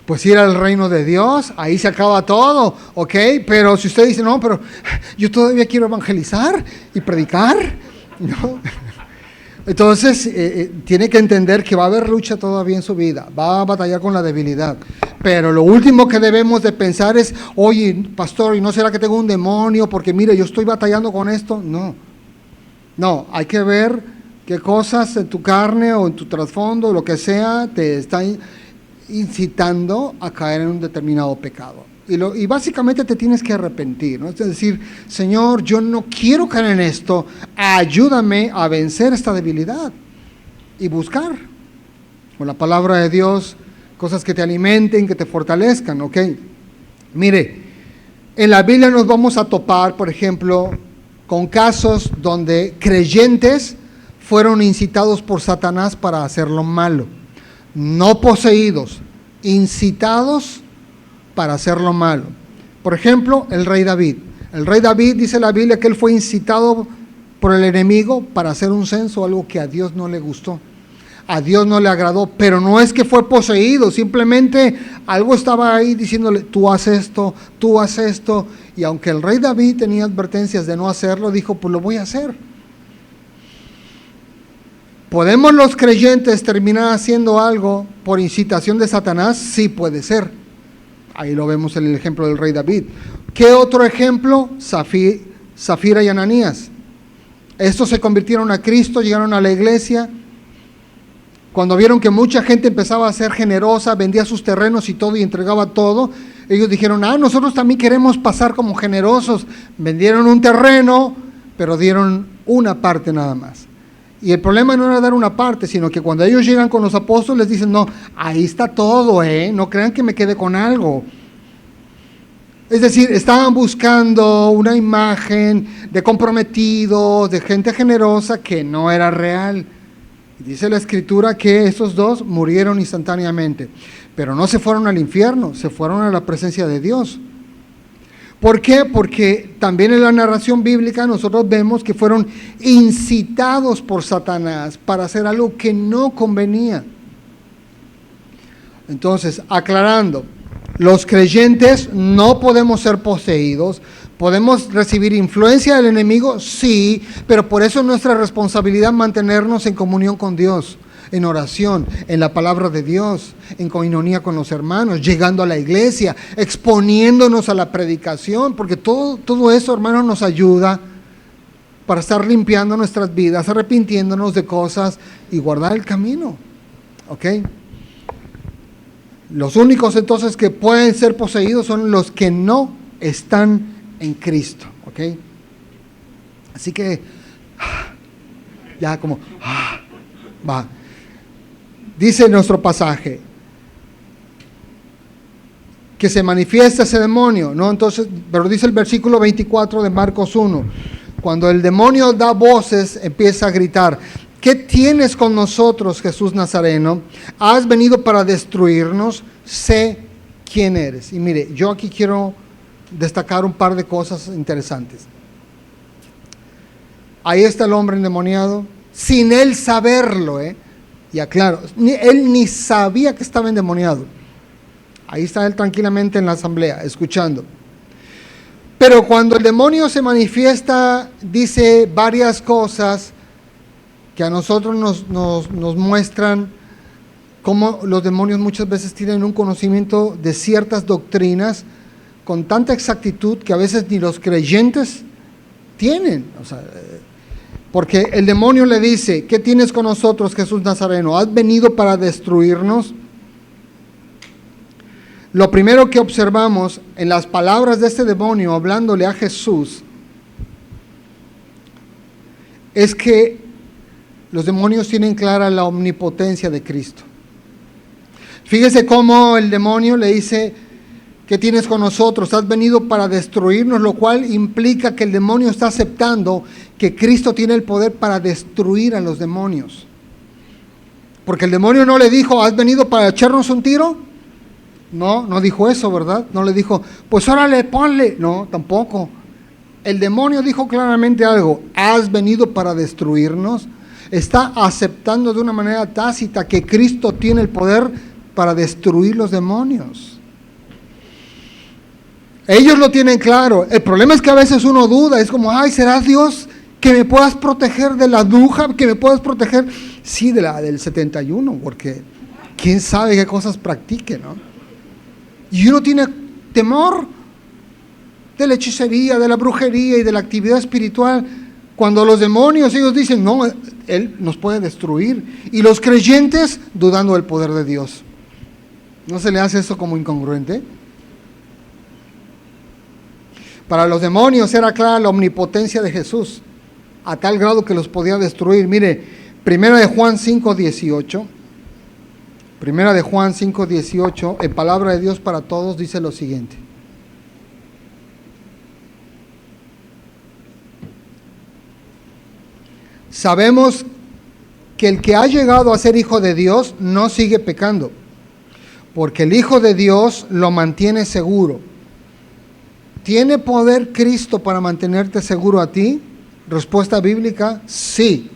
Pues ir al reino de Dios, ahí se acaba todo, ¿ok? Pero si usted dice, no, pero yo todavía quiero evangelizar y predicar, ¿no? Entonces, tiene que entender que va a haber lucha todavía en su vida, va a batallar con la debilidad. Pero lo último que debemos de pensar es, oye, pastor, ¿y no será que tengo un demonio? Porque mire, yo estoy batallando con esto. No, hay que ver qué cosas en tu carne o en tu trasfondo, lo que sea, te están incitando a caer en un determinado pecado. Y básicamente te tienes que arrepentir, ¿no? Es decir, Señor, yo no quiero caer en esto, ayúdame a vencer esta debilidad y buscar con la palabra de Dios cosas que te alimenten, que te fortalezcan, ¿ok? Mire, en la Biblia nos vamos a topar, por ejemplo, con casos donde creyentes fueron incitados por Satanás para hacer lo malo, no poseídos, incitados para hacer lo malo. Por ejemplo, el rey David. El rey David, dice la Biblia, que él fue incitado por el enemigo para hacer un censo, algo que a Dios no le gustó, a Dios no le agradó, pero no es que fue poseído, simplemente algo estaba ahí diciéndole, tú haz esto, y aunque el rey David tenía advertencias de no hacerlo, dijo, pues lo voy a hacer. ¿Podemos los creyentes terminar haciendo algo por incitación de Satanás? Sí, puede ser. Ahí lo vemos en el ejemplo del rey David. ¿Qué otro ejemplo? Zafira y Ananías. Estos se convirtieron a Cristo, llegaron a la iglesia. Cuando vieron que mucha gente empezaba a ser generosa, vendía sus terrenos y todo y entregaba todo, ellos dijeron, nosotros también queremos pasar como generosos. Vendieron un terreno, pero dieron una parte nada más. Y el problema no era dar una parte, sino que cuando ellos llegan con los apóstoles les dicen, no, ahí está todo, no crean que me quede con algo. Es decir, estaban buscando una imagen de comprometidos, de gente generosa que no era real. Dice la Escritura que estos dos murieron instantáneamente, pero no se fueron al infierno, se fueron a la presencia de Dios. ¿Por qué? Porque también en la narración bíblica nosotros vemos que fueron incitados por Satanás para hacer algo que no convenía. Entonces, aclarando, los creyentes no podemos ser poseídos, podemos recibir influencia del enemigo, sí, pero por eso es nuestra responsabilidad mantenernos en comunión con Dios, en oración, en la palabra de Dios, en coinonía con los hermanos, llegando a la iglesia, exponiéndonos a la predicación, porque todo eso, hermanos, nos ayuda para estar limpiando nuestras vidas, arrepintiéndonos de cosas y guardar el camino, ¿ok? Los únicos entonces que pueden ser poseídos son los que no están en Cristo, ¿ok? Así que, ya como, va. Dice nuestro pasaje que se manifiesta ese demonio, ¿no? Entonces, pero dice el versículo 24 de Marcos 1, cuando el demonio da voces, empieza a gritar, ¿qué tienes con nosotros, Jesús Nazareno? ¿Has venido para destruirnos? Sé quién eres. Y mire, yo aquí quiero destacar un par de cosas interesantes. Ahí está el hombre endemoniado, sin él saberlo, y aclaro, él ni sabía que estaba endemoniado. Ahí está él tranquilamente en la asamblea, escuchando. Pero cuando el demonio se manifiesta, dice varias cosas que a nosotros nos muestran cómo los demonios muchas veces tienen un conocimiento de ciertas doctrinas con tanta exactitud que a veces ni los creyentes tienen. O sea, porque el demonio le dice, ¿qué tienes con nosotros, Jesús Nazareno? ¿Has venido para destruirnos? Lo primero que observamos en las palabras de este demonio hablándole a Jesús es que los demonios tienen clara la omnipotencia de Cristo. Fíjese cómo el demonio le dice, ¿qué tienes con nosotros? Has venido para destruirnos, lo cual implica que el demonio está aceptando que Cristo tiene el poder para destruir a los demonios. Porque el demonio no le dijo, ¿has venido para echarnos un tiro? No dijo eso, ¿verdad? No le dijo, pues órale, ponle. No, tampoco. El demonio dijo claramente algo, ¿has venido para destruirnos? Está aceptando de una manera tácita que Cristo tiene el poder para destruir los demonios. Ellos lo tienen claro. El problema es que a veces uno duda, es como, ¿será Dios Que me puedas proteger de la bruja, que me puedas proteger, sí, del 71, porque quién sabe qué cosas practique, ¿no? Y uno tiene temor de la hechicería, de la brujería y de la actividad espiritual, cuando los demonios, ellos dicen, no, Él nos puede destruir, y los creyentes dudando del poder de Dios. ¿No se le hace eso como incongruente? Para los demonios era clara la omnipotencia de Jesús, a tal grado que los podía destruir. Mire, Primera de Juan 5:18, Primera de Juan 5:18, en palabra de Dios para todos, dice lo siguiente. Sabemos que el que ha llegado a ser hijo de Dios no sigue pecando, porque el Hijo de Dios lo mantiene seguro. ¿Tiene poder Cristo para mantenerte seguro a ti? Respuesta bíblica, sí.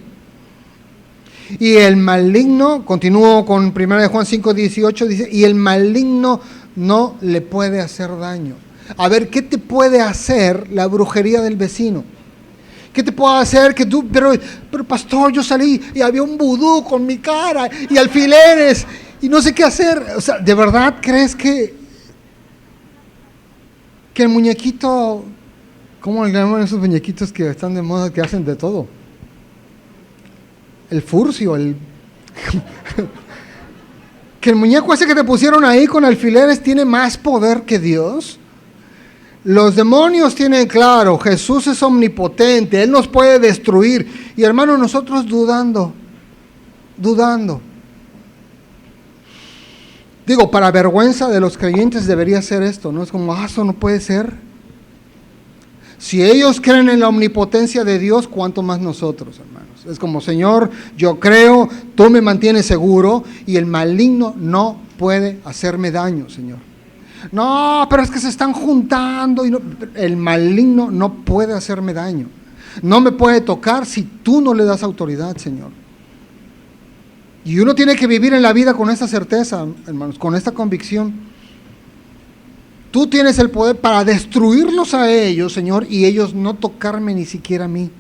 Y el maligno, continúo con 1 Juan 5:18, dice, y el maligno no le puede hacer daño. A ver, ¿qué te puede hacer la brujería del vecino? ¿Qué te puede hacer que tú, pero pastor, yo salí y había un vudú con mi cara y alfileres y no sé qué hacer? O sea, ¿de verdad crees que el muñequito, ¿cómo le llaman esos muñequitos que están de moda, que hacen de todo? El furcio, que el muñeco ese que te pusieron ahí con alfileres tiene más poder que Dios? Los demonios tienen claro, Jesús es omnipotente, Él nos puede destruir. Y hermano, nosotros dudando. Digo, para vergüenza de los creyentes debería ser esto, ¿no? Es como, eso no puede ser. Si ellos creen en la omnipotencia de Dios, ¿cuánto más nosotros, hermanos? Es como, Señor, yo creo, tú me mantienes seguro y el maligno no puede hacerme daño, Señor. No, pero es que se están juntando y no, el maligno no puede hacerme daño. No me puede tocar si tú no le das autoridad, Señor. Y uno tiene que vivir en la vida con esta certeza, hermanos, con esta convicción. Tú tienes el poder para destruirlos a ellos, Señor, y ellos no tocarme ni siquiera a mí.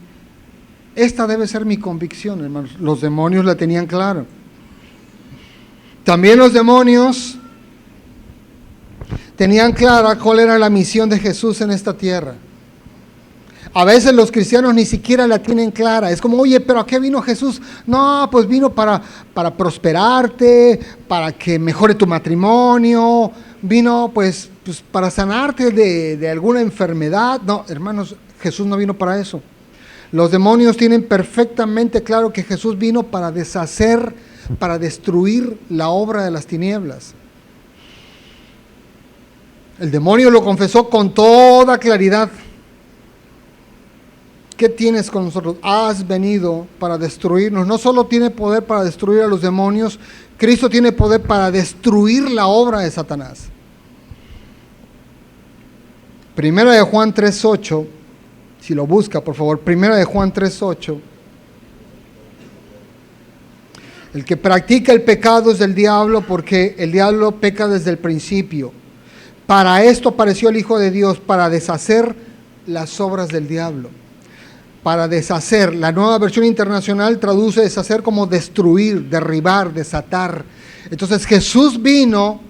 Esta debe ser mi convicción, hermanos. Los demonios la tenían claro. También los demonios tenían clara cuál era la misión de Jesús en esta tierra. A veces los cristianos ni siquiera la tienen clara. Es como, oye, ¿pero a qué vino Jesús? No, pues vino para prosperarte, para que mejore tu matrimonio, vino pues para sanarte de alguna enfermedad. No, hermanos, Jesús no vino para eso. Los demonios tienen perfectamente claro que Jesús vino para deshacer, para destruir la obra de las tinieblas. El demonio lo confesó con toda claridad. ¿Qué tienes con nosotros? Has venido para destruirnos. No solo tiene poder para destruir a los demonios, Cristo tiene poder para destruir la obra de Satanás. Primera de Juan 3:8, si lo busca, por favor. Primera de Juan 3:8. El que practica el pecado es del diablo, porque el diablo peca desde el principio. Para esto apareció el Hijo de Dios, para deshacer las obras del diablo. Para deshacer. La Nueva Versión Internacional traduce deshacer como destruir, derribar, desatar. Entonces Jesús vino,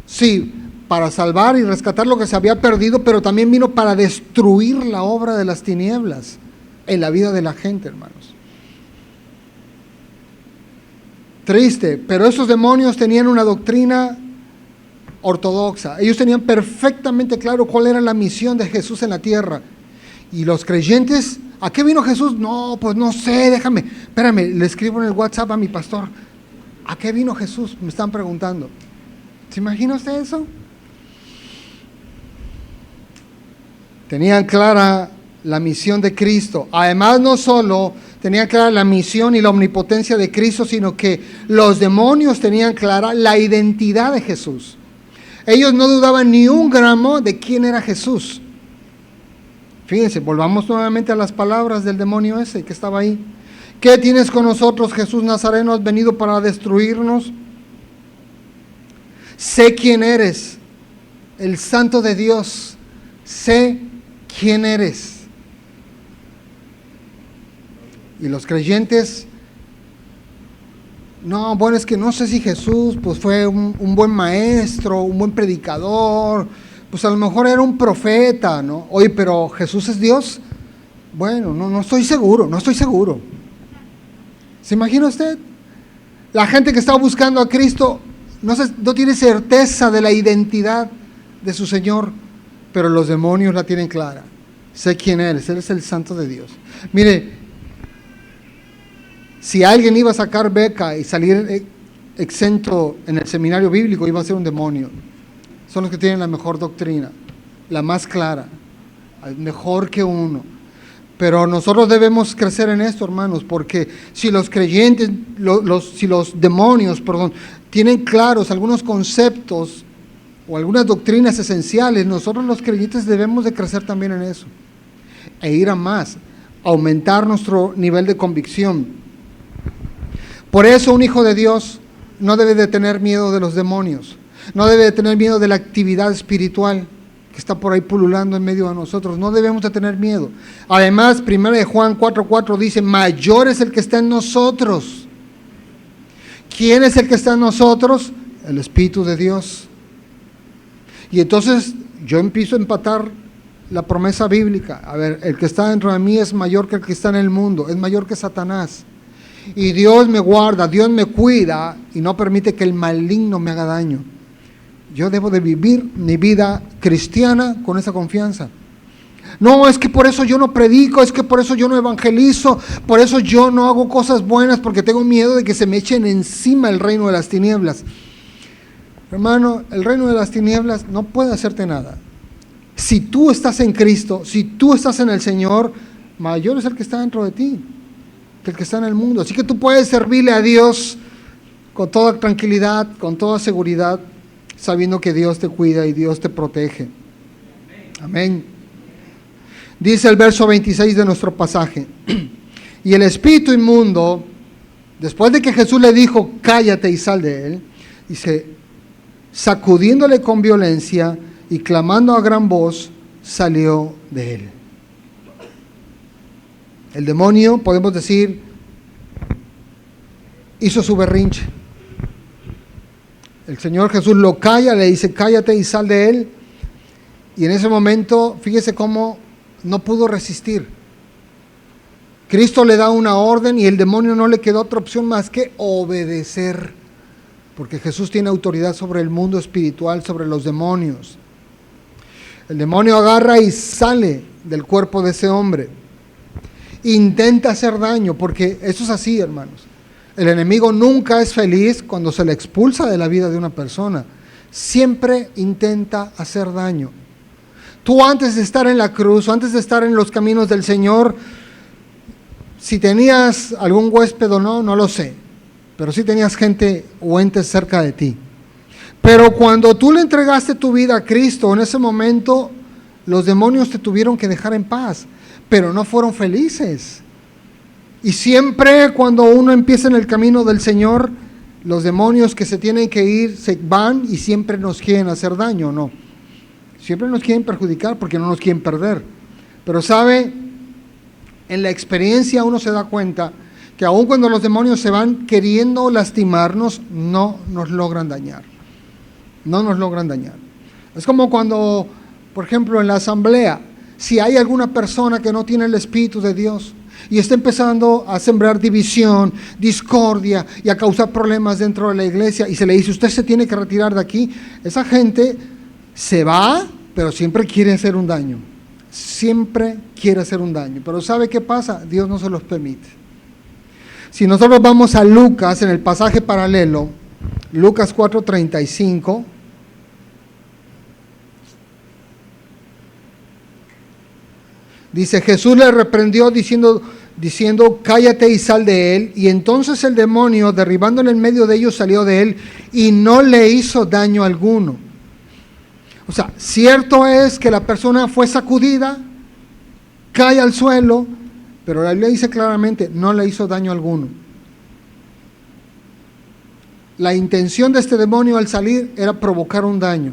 sí, para salvar y rescatar lo que se había perdido, pero también vino para destruir la obra de las tinieblas en la vida de la gente, hermanos. Triste, pero esos demonios tenían una doctrina ortodoxa. Ellos tenían perfectamente claro cuál era la misión de Jesús en la tierra. Y los creyentes, ¿a qué vino Jesús? No, pues no sé, espérame, le escribo en el WhatsApp a mi pastor. ¿A qué vino Jesús? Me están preguntando. ¿Se imagina usted eso? Tenían clara la misión de Cristo. Además, no solo tenían clara la misión y la omnipotencia de Cristo, sino que los demonios tenían clara la identidad de Jesús. Ellos no dudaban ni un gramo de quién era Jesús. Fíjense, volvamos nuevamente a las palabras del demonio ese que estaba ahí. ¿Qué tienes con nosotros, Jesús Nazareno? ¿Has venido para destruirnos? Sé quién eres, el Santo de Dios. Sé quién eres. Y los creyentes, no, bueno, es que no sé si Jesús pues fue un buen maestro, un buen predicador, pues a lo mejor era un profeta, ¿no? Oye, pero ¿Jesús es Dios? Bueno, no estoy seguro, no estoy seguro. ¿Se imagina usted? La gente que está buscando a Cristo no tiene certeza de la identidad de su Señor, pero los demonios la tienen clara. Sé quién eres, Él es el Santo de Dios. Mire, si alguien iba a sacar beca y salir exento en el seminario bíblico, iba a ser un demonio. Son los que tienen la mejor doctrina, la más clara, mejor que uno. Pero nosotros debemos crecer en esto, hermanos, porque si los creyentes, si los demonios, tienen claros algunos conceptos o algunas doctrinas esenciales, nosotros los creyentes debemos de crecer también en eso e ir a más, aumentar nuestro nivel de convicción. Por eso un hijo de Dios no debe de tener miedo de los demonios, no debe de tener miedo de la actividad espiritual que está por ahí pululando en medio de nosotros. No debemos de tener miedo. Además, 1 Juan 4:4 dice, mayor es el que está en nosotros. ¿Quién es el que está en nosotros? El Espíritu de Dios. Y entonces yo empiezo a empatar la promesa bíblica. A ver, el que está dentro de mí es mayor que el que está en el mundo, es mayor que Satanás. Y Dios me guarda, Dios me cuida y no permite que el maligno me haga daño. Yo debo de vivir mi vida cristiana con esa confianza. No, es que por eso yo no predico, es que por eso yo no evangelizo, por eso yo no hago cosas buenas, porque tengo miedo de que se me echen encima el reino de las tinieblas. Hermano, el reino de las tinieblas no puede hacerte nada. Si tú estás en Cristo, si tú estás en el Señor, mayor es el que está dentro de ti que el que está en el mundo. Así que tú puedes servirle a Dios con toda tranquilidad, con toda seguridad, sabiendo que Dios te cuida y Dios te protege. Amén. Dice el verso 26 de nuestro pasaje, y el espíritu inmundo, después de que Jesús le dijo, cállate y sal de él, dice, sacudiéndole con violencia y clamando a gran voz, salió de él. El demonio, podemos decir, hizo su berrinche. El Señor Jesús lo calla, le dice, cállate y sal de él. Y en ese momento, fíjese cómo no pudo resistir. Cristo le da una orden y el demonio no le quedó otra opción más que obedecer. Porque Jesús tiene autoridad sobre el mundo espiritual, sobre los demonios. El demonio agarra y sale del cuerpo de ese hombre. Intenta hacer daño, porque eso es así, hermanos. El enemigo nunca es feliz cuando se le expulsa de la vida de una persona. Siempre intenta hacer daño. Tú antes de estar en la cruz, o antes de estar en los caminos del Señor, si tenías algún huésped o no lo sé, pero sí tenías gente o entes cerca de ti. Pero cuando tú le entregaste tu vida a Cristo, en ese momento los demonios te tuvieron que dejar en paz, pero no fueron felices. Y siempre cuando uno empieza en el camino del Señor, los demonios que se tienen que ir se van y siempre nos quieren hacer daño, ¿no? Siempre nos quieren perjudicar porque no nos quieren perder. Pero sabe, en la experiencia uno se da cuenta que aun cuando los demonios se van queriendo lastimarnos, no nos logran dañar. No nos logran dañar. Es como cuando, por ejemplo, en la asamblea, si hay alguna persona que no tiene el Espíritu de Dios y está empezando a sembrar división, discordia y a causar problemas dentro de la iglesia y se le dice, usted se tiene que retirar de aquí, esa gente se va, pero siempre quiere hacer un daño. Siempre quiere hacer un daño. Pero ¿sabe qué pasa? Dios no se los permite. Si nosotros vamos a Lucas, en el pasaje paralelo, Lucas 4:35, dice, Jesús le reprendió diciendo, cállate y sal de él. Y entonces el demonio, derribándole en medio de ellos, salió de él y no le hizo daño alguno. O sea, cierto es que la persona fue sacudida, cae al suelo, pero la Biblia dice claramente, no le hizo daño alguno. La intención de este demonio al salir era provocar un daño,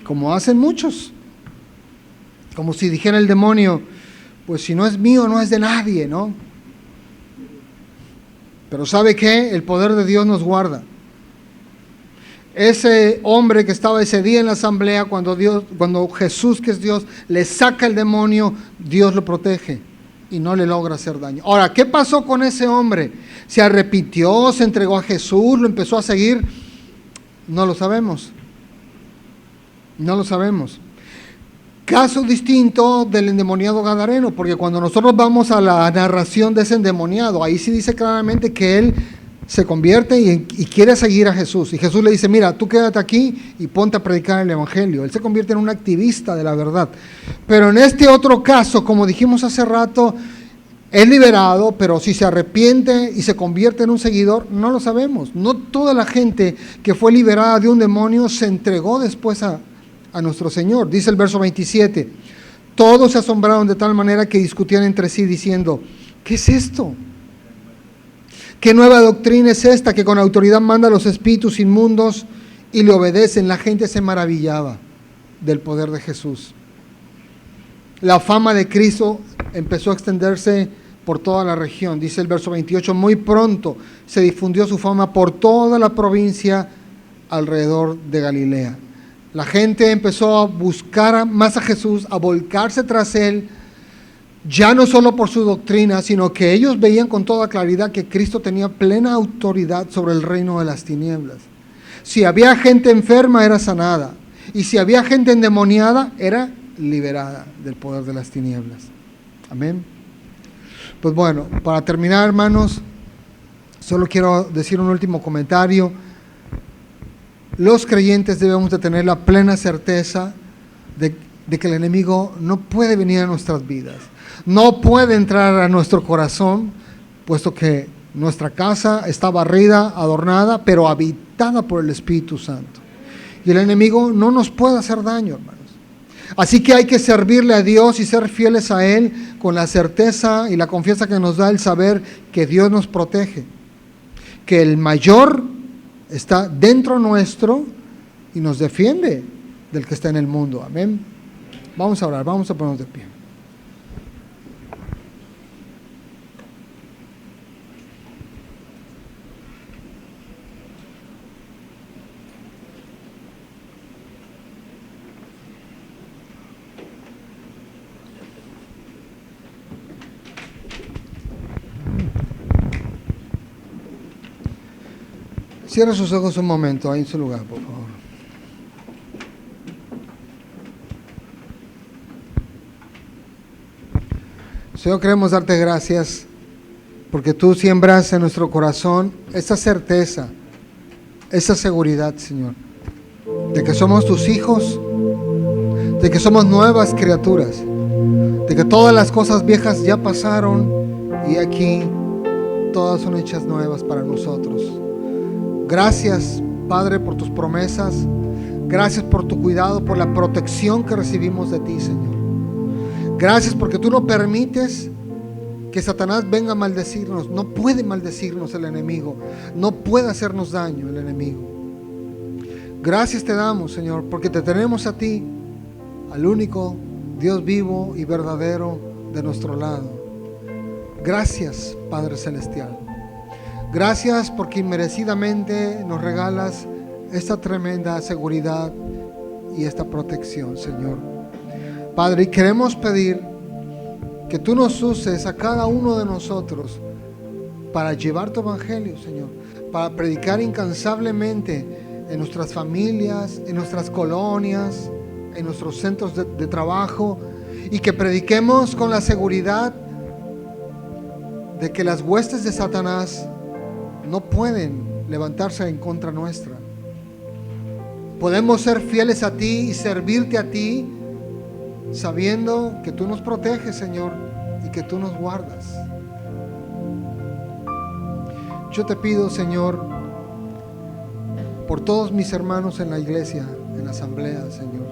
como hacen muchos. Como si dijera el demonio, pues si no es mío, no es de nadie, ¿no? Pero ¿sabe qué? El poder de Dios nos guarda. Ese hombre que estaba ese día en la asamblea, cuando Jesús, que es Dios, le saca el demonio, Dios lo protege y no le logra hacer daño. Ahora, ¿qué pasó con ese hombre? ¿Se arrepintió, se entregó a Jesús, lo empezó a seguir? No lo sabemos. No lo sabemos. Caso distinto del endemoniado gadareno, porque cuando nosotros vamos a la narración de ese endemoniado, ahí sí dice claramente que él se convierte y quiere seguir a Jesús. Y Jesús le dice, mira, tú quédate aquí y ponte a predicar el evangelio. Él se convierte en un activista de la verdad. Pero en este otro caso, como dijimos hace rato, es liberado, pero si se arrepiente y se convierte en un seguidor, no lo sabemos. No toda la gente que fue liberada de un demonio se entregó después a nuestro Señor. Dice el verso 27, todos se asombraron de tal manera que discutían entre sí diciendo, ¿qué es esto? ¿Qué nueva doctrina es esta que con autoridad manda a los espíritus inmundos y le obedecen? La gente se maravillaba del poder de Jesús. La fama de Cristo empezó a extenderse por toda la región. Dice el verso 28, muy pronto se difundió su fama por toda la provincia alrededor de Galilea. La gente empezó a buscar más a Jesús, a volcarse tras él, ya no solo por su doctrina, sino que ellos veían con toda claridad que Cristo tenía plena autoridad sobre el reino de las tinieblas. Si había gente enferma, era sanada. Y si había gente endemoniada, era liberada del poder de las tinieblas. Amén. Pues bueno, para terminar, hermanos, solo quiero decir un último comentario. Los creyentes debemos de tener la plena certeza de que el enemigo no puede venir a nuestras vidas. No puede entrar a nuestro corazón, puesto que nuestra casa está barrida, adornada, pero habitada por el Espíritu Santo. Y el enemigo no nos puede hacer daño, hermanos. Así que hay que servirle a Dios y ser fieles a Él con la certeza y la confianza que nos da el saber que Dios nos protege, que el mayor está dentro nuestro y nos defiende del que está en el mundo. Amén. Vamos a orar, vamos a ponernos de pie. Cierra sus ojos un momento, ahí en su lugar, por favor. Señor, queremos darte gracias porque tú siembras en nuestro corazón esa certeza, esa seguridad, Señor, de que somos tus hijos, de que somos nuevas criaturas, de que todas las cosas viejas ya pasaron y aquí todas son hechas nuevas para nosotros. Gracias, Padre, por tus promesas. Gracias por tu cuidado, por la protección que recibimos de ti, Señor. Gracias porque tú no permites que Satanás venga a maldecirnos. No puede maldecirnos el enemigo. No puede hacernos daño el enemigo. Gracias te damos, Señor, porque te tenemos a ti, al único Dios vivo y verdadero de nuestro lado. Gracias, Padre Celestial. Gracias porque inmerecidamente nos regalas esta tremenda seguridad y esta protección, Señor. Padre, y queremos pedir que tú nos uses a cada uno de nosotros para llevar tu evangelio, Señor, para predicar incansablemente en nuestras familias, en nuestras colonias, en nuestros centros de trabajo, y que prediquemos con la seguridad de que las huestes de Satanás no pueden levantarse en contra nuestra. Podemos ser fieles a ti y servirte a ti, sabiendo que tú nos proteges, Señor, y que tú nos guardas. Yo te pido, Señor, por todos mis hermanos en la iglesia, en la asamblea, Señor.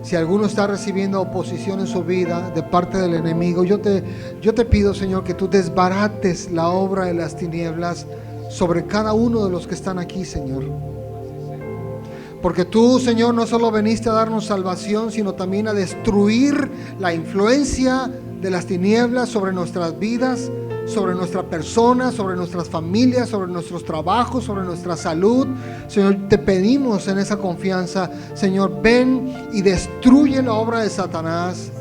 Si alguno está recibiendo oposición en su vida de parte del enemigo, yo te pido, Señor, que tú desbarates la obra de las tinieblas sobre cada uno de los que están aquí, Señor. Porque tú, Señor, no solo veniste a darnos salvación, sino también a destruir la influencia de las tinieblas sobre nuestras vidas sobre nuestra persona, sobre nuestras familias, sobre nuestros trabajos, sobre nuestra salud. Señor, te pedimos en esa confianza, Señor, ven y destruye la obra de Satanás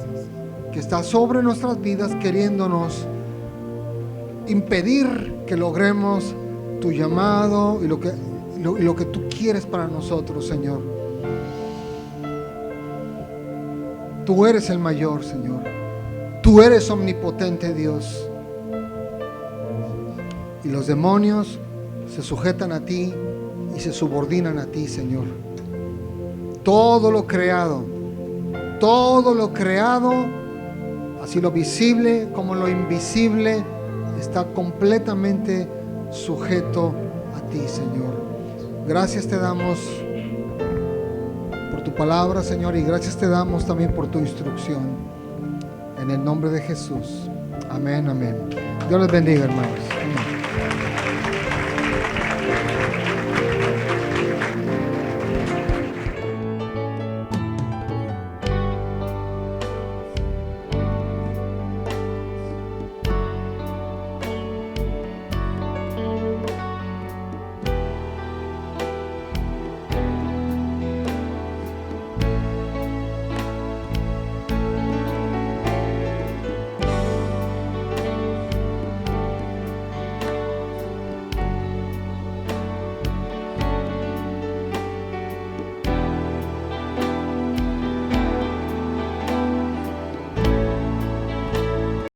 que está sobre nuestras vidas, queriéndonos impedir que logremos tu llamado y lo que tú quieres para nosotros, Señor. Tú eres el mayor, Señor. Tú eres omnipotente, Dios. Y los demonios se sujetan a ti y se subordinan a ti, Señor. Todo lo creado, así lo visible como lo invisible, está completamente sujeto a ti, Señor. Gracias te damos por tu palabra, Señor, y gracias te damos también por tu instrucción. En el nombre de Jesús. Amén, amén. Dios les bendiga, hermanos. Amén.